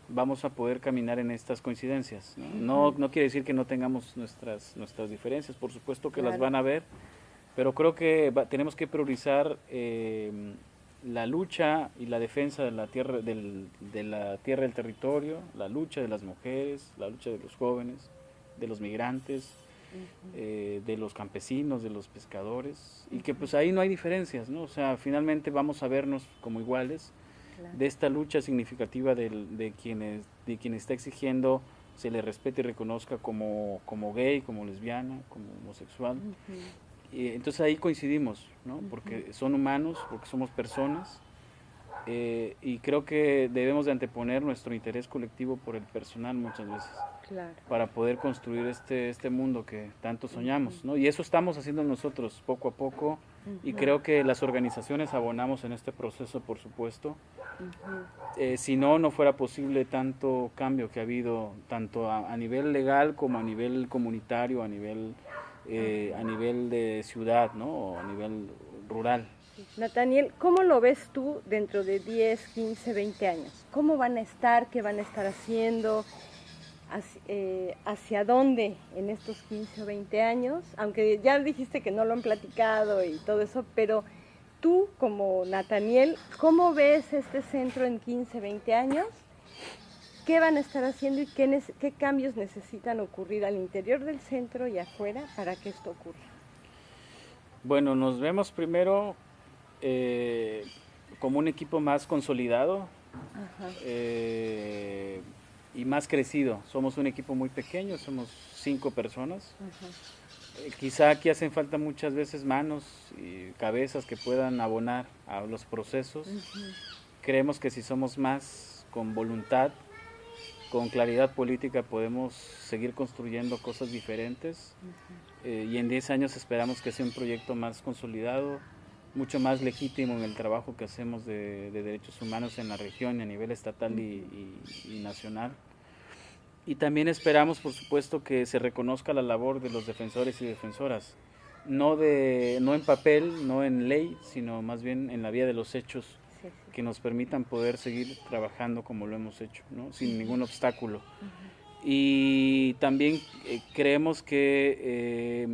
vamos a poder caminar en estas coincidencias, ¿no? No quiere decir que no tengamos nuestras diferencias, por supuesto que las van a ver, pero creo que tenemos que priorizar la lucha y la defensa de la tierra, del territorio, la lucha de las mujeres, la lucha de los jóvenes, de los migrantes, de los campesinos, de los pescadores, y que pues ahí no hay diferencias, ¿no? O sea, finalmente vamos a vernos como iguales,
Claro.
de esta lucha significativa de quien está exigiendo se le respete y reconozca como gay, como lesbiana, como homosexual. Y entonces ahí coincidimos, ¿no? Porque son humanos, porque somos personas, y creo que debemos de anteponer nuestro interés colectivo por el personal muchas veces,
Claro.
para poder construir este mundo que tanto soñamos, ¿no? Y eso estamos haciendo nosotros poco a poco, y creo que las organizaciones abonamos en este proceso, por supuesto. Si no, no fuera posible tanto cambio que ha habido, tanto a nivel legal como a nivel comunitario, a nivel de ciudad, ¿no? O a nivel rural.
Nathaniel, ¿cómo lo ves tú dentro de 10, 15, 20 años? ¿Cómo van a estar? ¿Qué van a estar haciendo? ¿Hacia dónde en estos 15 o 20 años? Aunque ya dijiste que no lo han platicado y todo eso, pero tú como Nathaniel, ¿cómo ves este centro en 15, 20 años? ¿Qué van a estar haciendo y qué cambios necesitan ocurrir al interior del centro y afuera para que esto ocurra?
Bueno, nos vemos primero como un equipo más consolidado y más crecido. Somos un equipo muy pequeño, somos 5 personas. Quizá aquí hacen falta muchas veces manos y cabezas que puedan abonar a los procesos. Creemos que si somos más, con voluntad, con claridad política, podemos seguir construyendo cosas diferentes. Y en 10 años esperamos que sea un proyecto más consolidado, mucho más legítimo en el trabajo que hacemos de derechos humanos en la región, a nivel estatal y nacional. Y también esperamos, por supuesto, que se reconozca la labor de los defensores y defensoras, no en papel, no en ley, sino más bien en la vía de los hechos, que nos permitan poder seguir trabajando como lo hemos hecho, ¿no? Sin ningún obstáculo. Y también creemos que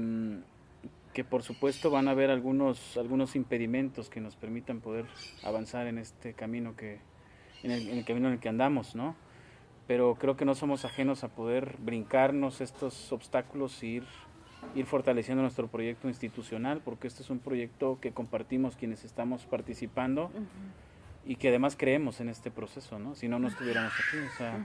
por supuesto van a haber algunos impedimentos que nos permitan poder avanzar en este camino en el camino en el que andamos, ¿no? Pero creo que no somos ajenos a poder brincarnos estos obstáculos e ir fortaleciendo nuestro proyecto institucional, porque este es un proyecto que compartimos quienes estamos participando y que además creemos en este proceso, ¿no? Si no, no estuviéramos aquí, o sea,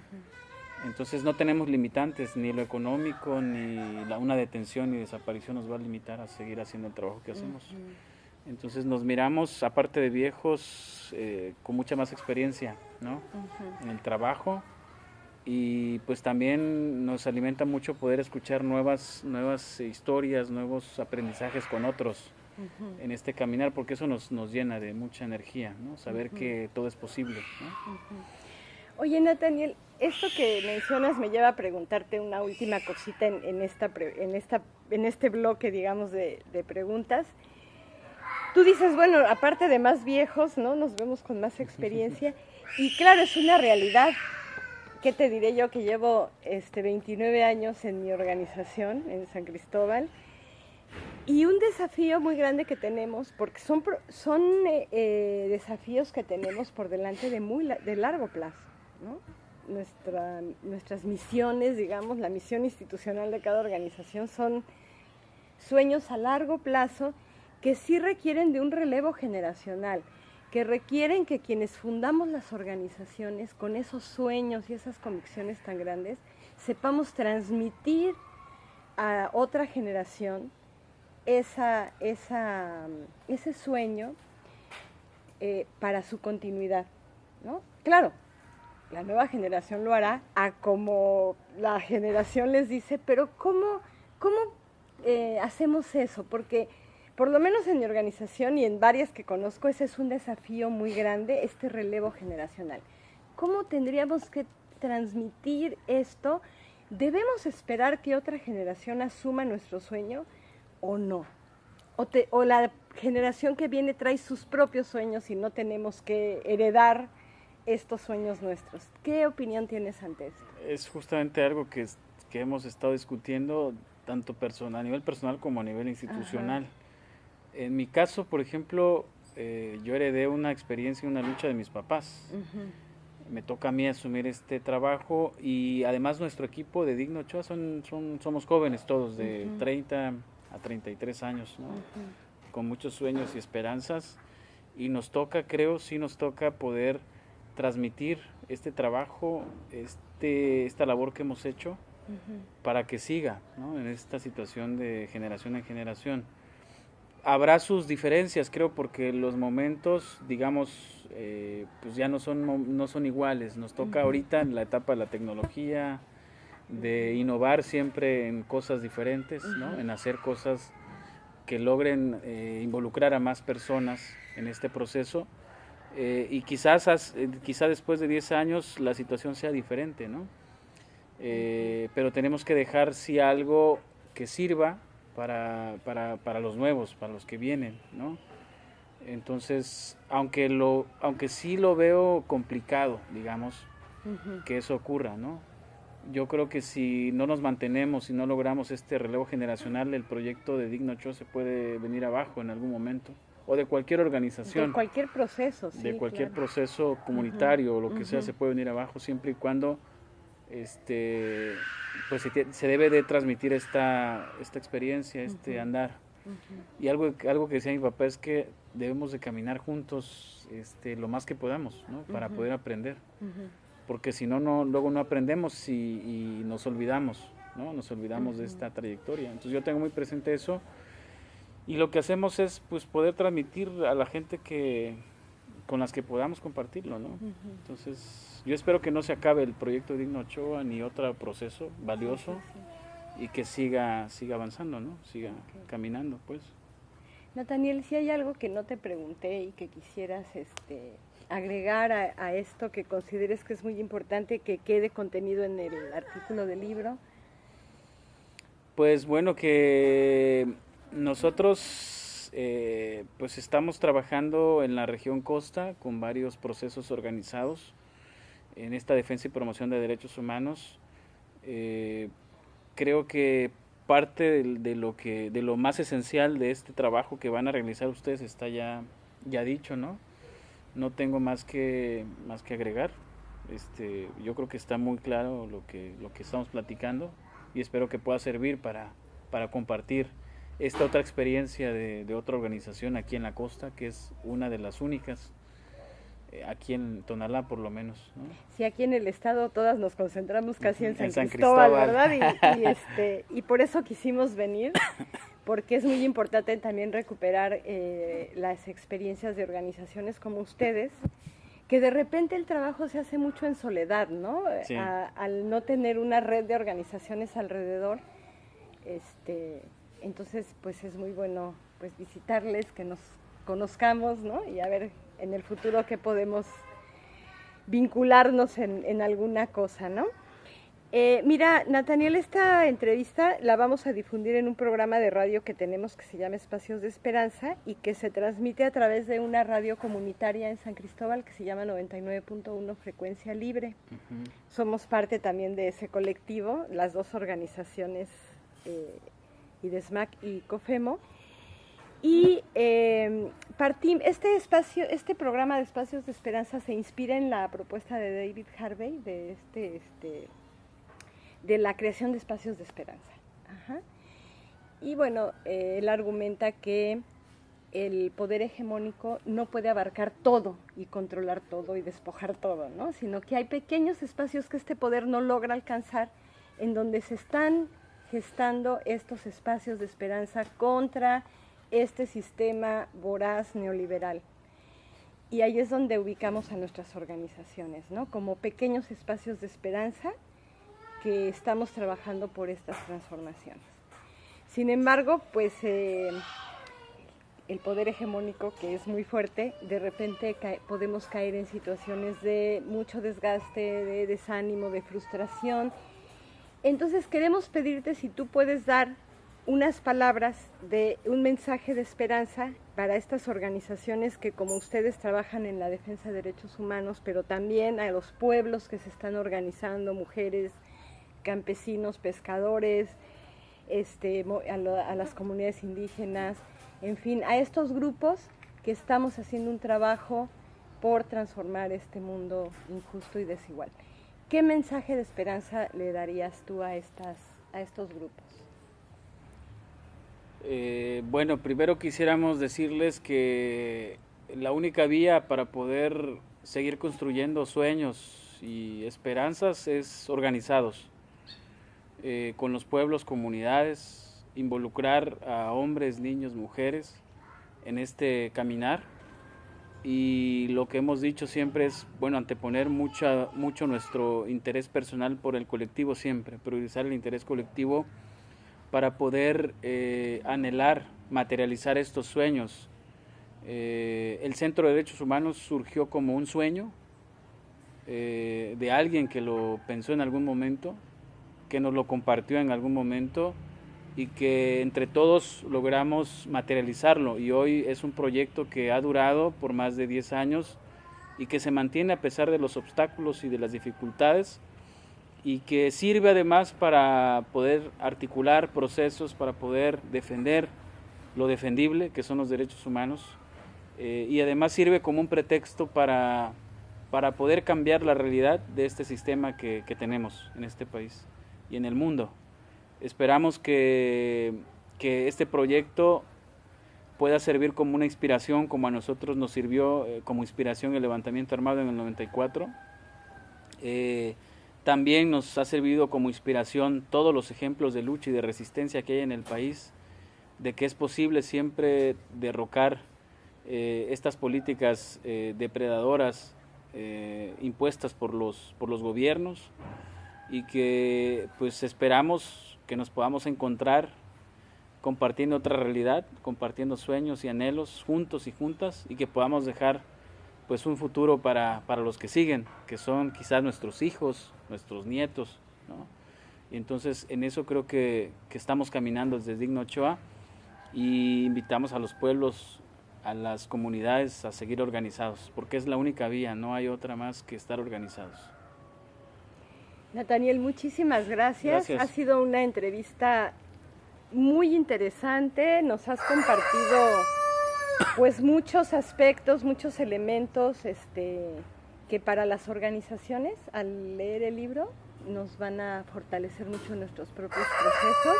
entonces no tenemos limitantes, ni lo económico, ni una detención ni desaparición nos va a limitar a seguir haciendo el trabajo que hacemos. Entonces nos miramos, aparte de viejos, con mucha más experiencia, ¿no? En el trabajo. Y pues también nos alimenta mucho poder escuchar nuevas historias, nuevos aprendizajes con otros en este caminar, porque eso nos llena de mucha energía, ¿no? Saber que todo es posible, ¿no?
Oye, Nathaniel, esto que mencionas me lleva a preguntarte una última cosita en este bloque, digamos, de preguntas. Tú dices, bueno, aparte de más viejos, ¿no? Nos vemos con más experiencia. Y claro, es una realidad. ¿Qué te diré yo que llevo 29 años en mi organización, en San Cristóbal? Y un desafío muy grande que tenemos, porque son desafíos que tenemos por delante de largo plazo, ¿no? Nuestras misiones, digamos, la misión institucional de cada organización son sueños a largo plazo que sí requieren de un relevo generacional, que requieren que quienes fundamos las organizaciones con esos sueños y esas convicciones tan grandes, sepamos transmitir a otra generación ese sueño para su continuidad, ¿no? Claro, la nueva generación lo hará a como la generación les dice, pero ¿cómo hacemos eso? Porque por lo menos en mi organización y en varias que conozco, ese es un desafío muy grande, este relevo generacional. ¿Cómo tendríamos que transmitir esto? ¿Debemos esperar que otra generación asuma nuestro sueño o no? ¿O la generación que viene trae sus propios sueños y no tenemos que heredar estos sueños nuestros? ¿Qué opinión tienes ante esto?
Es justamente algo que hemos estado discutiendo tanto a nivel personal como a nivel institucional. En mi caso, por ejemplo, yo heredé una experiencia y una lucha de mis papás. me toca a mí asumir este trabajo y además nuestro equipo de Digno Ochoa somos jóvenes todos de 30 a 33 años, ¿no? Con muchos sueños y esperanzas y nos toca, creo, sí nos toca poder transmitir este trabajo, esta labor que hemos hecho para que siga, ¿no? En esta situación de generación en generación. Habrá sus diferencias, creo, porque los momentos, digamos, pues ya no son iguales. Nos toca ahorita en la etapa de la tecnología, de innovar siempre en cosas diferentes, ¿no? En hacer cosas que logren involucrar a más personas en este proceso. Y quizá después de 10 años la situación sea diferente, ¿no? Pero tenemos que dejar sí algo que sirva para los nuevos, para los que vienen, ¿no? Entonces, aunque sí lo veo complicado, digamos, que eso ocurra, ¿no? Yo creo que si no nos mantenemos, si no logramos este relevo generacional, el proyecto de Digno Ochoa se puede venir abajo en algún momento, o de cualquier organización.
De cualquier proceso, sí,
de cualquier
claro.
proceso comunitario o lo que sea, se puede venir abajo siempre y cuando pues se debe de transmitir esta experiencia, andar. Y algo que decía mi papá es que debemos de caminar juntos lo más que podamos, ¿no? Para poder aprender. Porque si no, luego no aprendemos y nos olvidamos, ¿no? Nos olvidamos de esta trayectoria. Entonces yo tengo muy presente eso y lo que hacemos es pues poder transmitir a la gente con las que podamos compartirlo, ¿no? Entonces, yo espero que no se acabe el proyecto Digno Ochoa ni otro proceso valioso y que siga avanzando, ¿no? Siga caminando, pues.
Nathaniel, si hay algo que no te pregunté y que quisieras agregar a esto que consideres que es muy importante que quede contenido en el artículo del libro.
Pues bueno, que nosotros pues estamos trabajando en la región Costa con varios procesos organizados en esta defensa y promoción de derechos humanos. Creo que parte de lo más esencial de este trabajo que van a realizar ustedes está ya dicho, ¿no? No tengo más que agregar. Yo creo que está muy claro lo que estamos platicando y espero que pueda servir para compartir esta otra experiencia de otra organización aquí en la costa, que es una de las únicas, aquí en Tonalá por lo menos, ¿no?
Sí, aquí en el estado todas nos concentramos casi en San Cristóbal, ¿verdad? Y por eso quisimos venir, porque es muy importante también recuperar las experiencias de organizaciones como ustedes, que de repente el trabajo se hace mucho en soledad, ¿no? Sí. Al no tener una red de organizaciones alrededor, entonces pues es muy bueno pues visitarles, que nos conozcamos, ¿no? Y a ver en el futuro qué podemos vincularnos en alguna cosa, ¿no? Mira, Nathaniel, esta entrevista la vamos a difundir en un programa de radio que tenemos que se llama Espacios de Esperanza y que se transmite a través de una radio comunitaria en San Cristóbal que se llama 99.1 Frecuencia Libre. Somos parte también de ese colectivo, las dos organizaciones IDESMAC y COFEMO. Y este programa de Espacios de Esperanza se inspira en la propuesta de David Harvey de la creación de espacios de esperanza. Y bueno, él argumenta que el poder hegemónico no puede abarcar todo y controlar todo y despojar todo, ¿no? Sino que hay pequeños espacios que este poder no logra alcanzar, en donde se están gestando estos espacios de esperanza contra este sistema voraz neoliberal. Y ahí es donde ubicamos a nuestras organizaciones, ¿no? Como pequeños espacios de esperanza que estamos trabajando por estas transformaciones. Sin embargo, pues el poder hegemónico, que es muy fuerte, de repente podemos caer en situaciones de mucho desgaste, de desánimo, de frustración. Entonces queremos pedirte si tú puedes dar unas palabras de un mensaje de esperanza para estas organizaciones que como ustedes trabajan en la defensa de derechos humanos, pero también a los pueblos que se están organizando, mujeres, campesinos, pescadores, a las comunidades indígenas, en fin, a estos grupos que estamos haciendo un trabajo por transformar este mundo injusto y desigual. ¿Qué mensaje de esperanza le darías tú a estos grupos?
Bueno, primero quisiéramos decirles que la única vía para poder seguir construyendo sueños y esperanzas es organizados, con los pueblos, comunidades, involucrar a hombres, niños, mujeres en este caminar. Y lo que hemos dicho siempre es, bueno, anteponer mucho nuestro interés personal por el colectivo siempre, priorizar el interés colectivo para poder anhelar, materializar estos sueños. El Centro de Derechos Humanos surgió como un sueño de alguien que lo pensó en algún momento, que nos lo compartió en algún momento y que entre todos logramos materializarlo, y hoy es un proyecto que ha durado por más de 10 años y que se mantiene a pesar de los obstáculos y de las dificultades, y que sirve además para poder articular procesos, para poder defender lo defendible, que son los derechos humanos, y además sirve como un pretexto para poder cambiar la realidad de este sistema que tenemos en este país y en el mundo. Esperamos que este proyecto pueda servir como una inspiración, como a nosotros nos sirvió como inspiración el levantamiento armado en el 94. También nos ha servido como inspiración todos los ejemplos de lucha y de resistencia que hay en el país, de que es posible siempre derrocar estas políticas depredadoras impuestas por los gobiernos, y que pues esperamos que nos podamos encontrar compartiendo otra realidad, compartiendo sueños y anhelos juntos y juntas, y que podamos dejar pues un futuro para los que siguen, que son quizás nuestros hijos, nuestros nietos, ¿no? Y entonces en eso creo que estamos caminando desde Digna Ochoa, y invitamos a los pueblos, a las comunidades a seguir organizados, porque es la única vía, no hay otra más que estar organizados.
Nathaniel, muchísimas gracias. Ha sido una entrevista muy interesante. Nos has compartido pues muchos aspectos, muchos elementos que para las organizaciones, al leer el libro, nos van a fortalecer mucho nuestros propios procesos.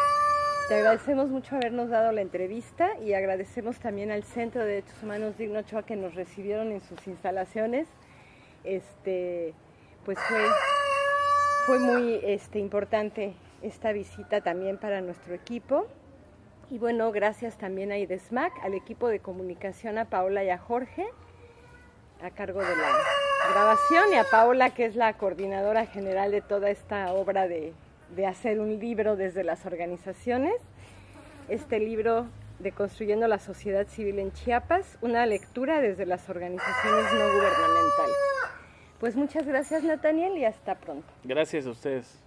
Te agradecemos mucho habernos dado la entrevista, y agradecemos también al Centro de Derechos Humanos Digna Ochoa que nos recibieron en sus instalaciones. Pues fue muy importante esta visita también para nuestro equipo. Y bueno, gracias también a IDESMAC, al equipo de comunicación, a Paola y a Jorge, a cargo de la grabación, y a Paola, que es la coordinadora general de toda esta obra de hacer un libro desde las organizaciones. Este libro de Construyendo la Sociedad Civil en Chiapas, una lectura desde las organizaciones no gubernamentales. Pues muchas gracias, Nathaniel, y hasta pronto.
Gracias a ustedes.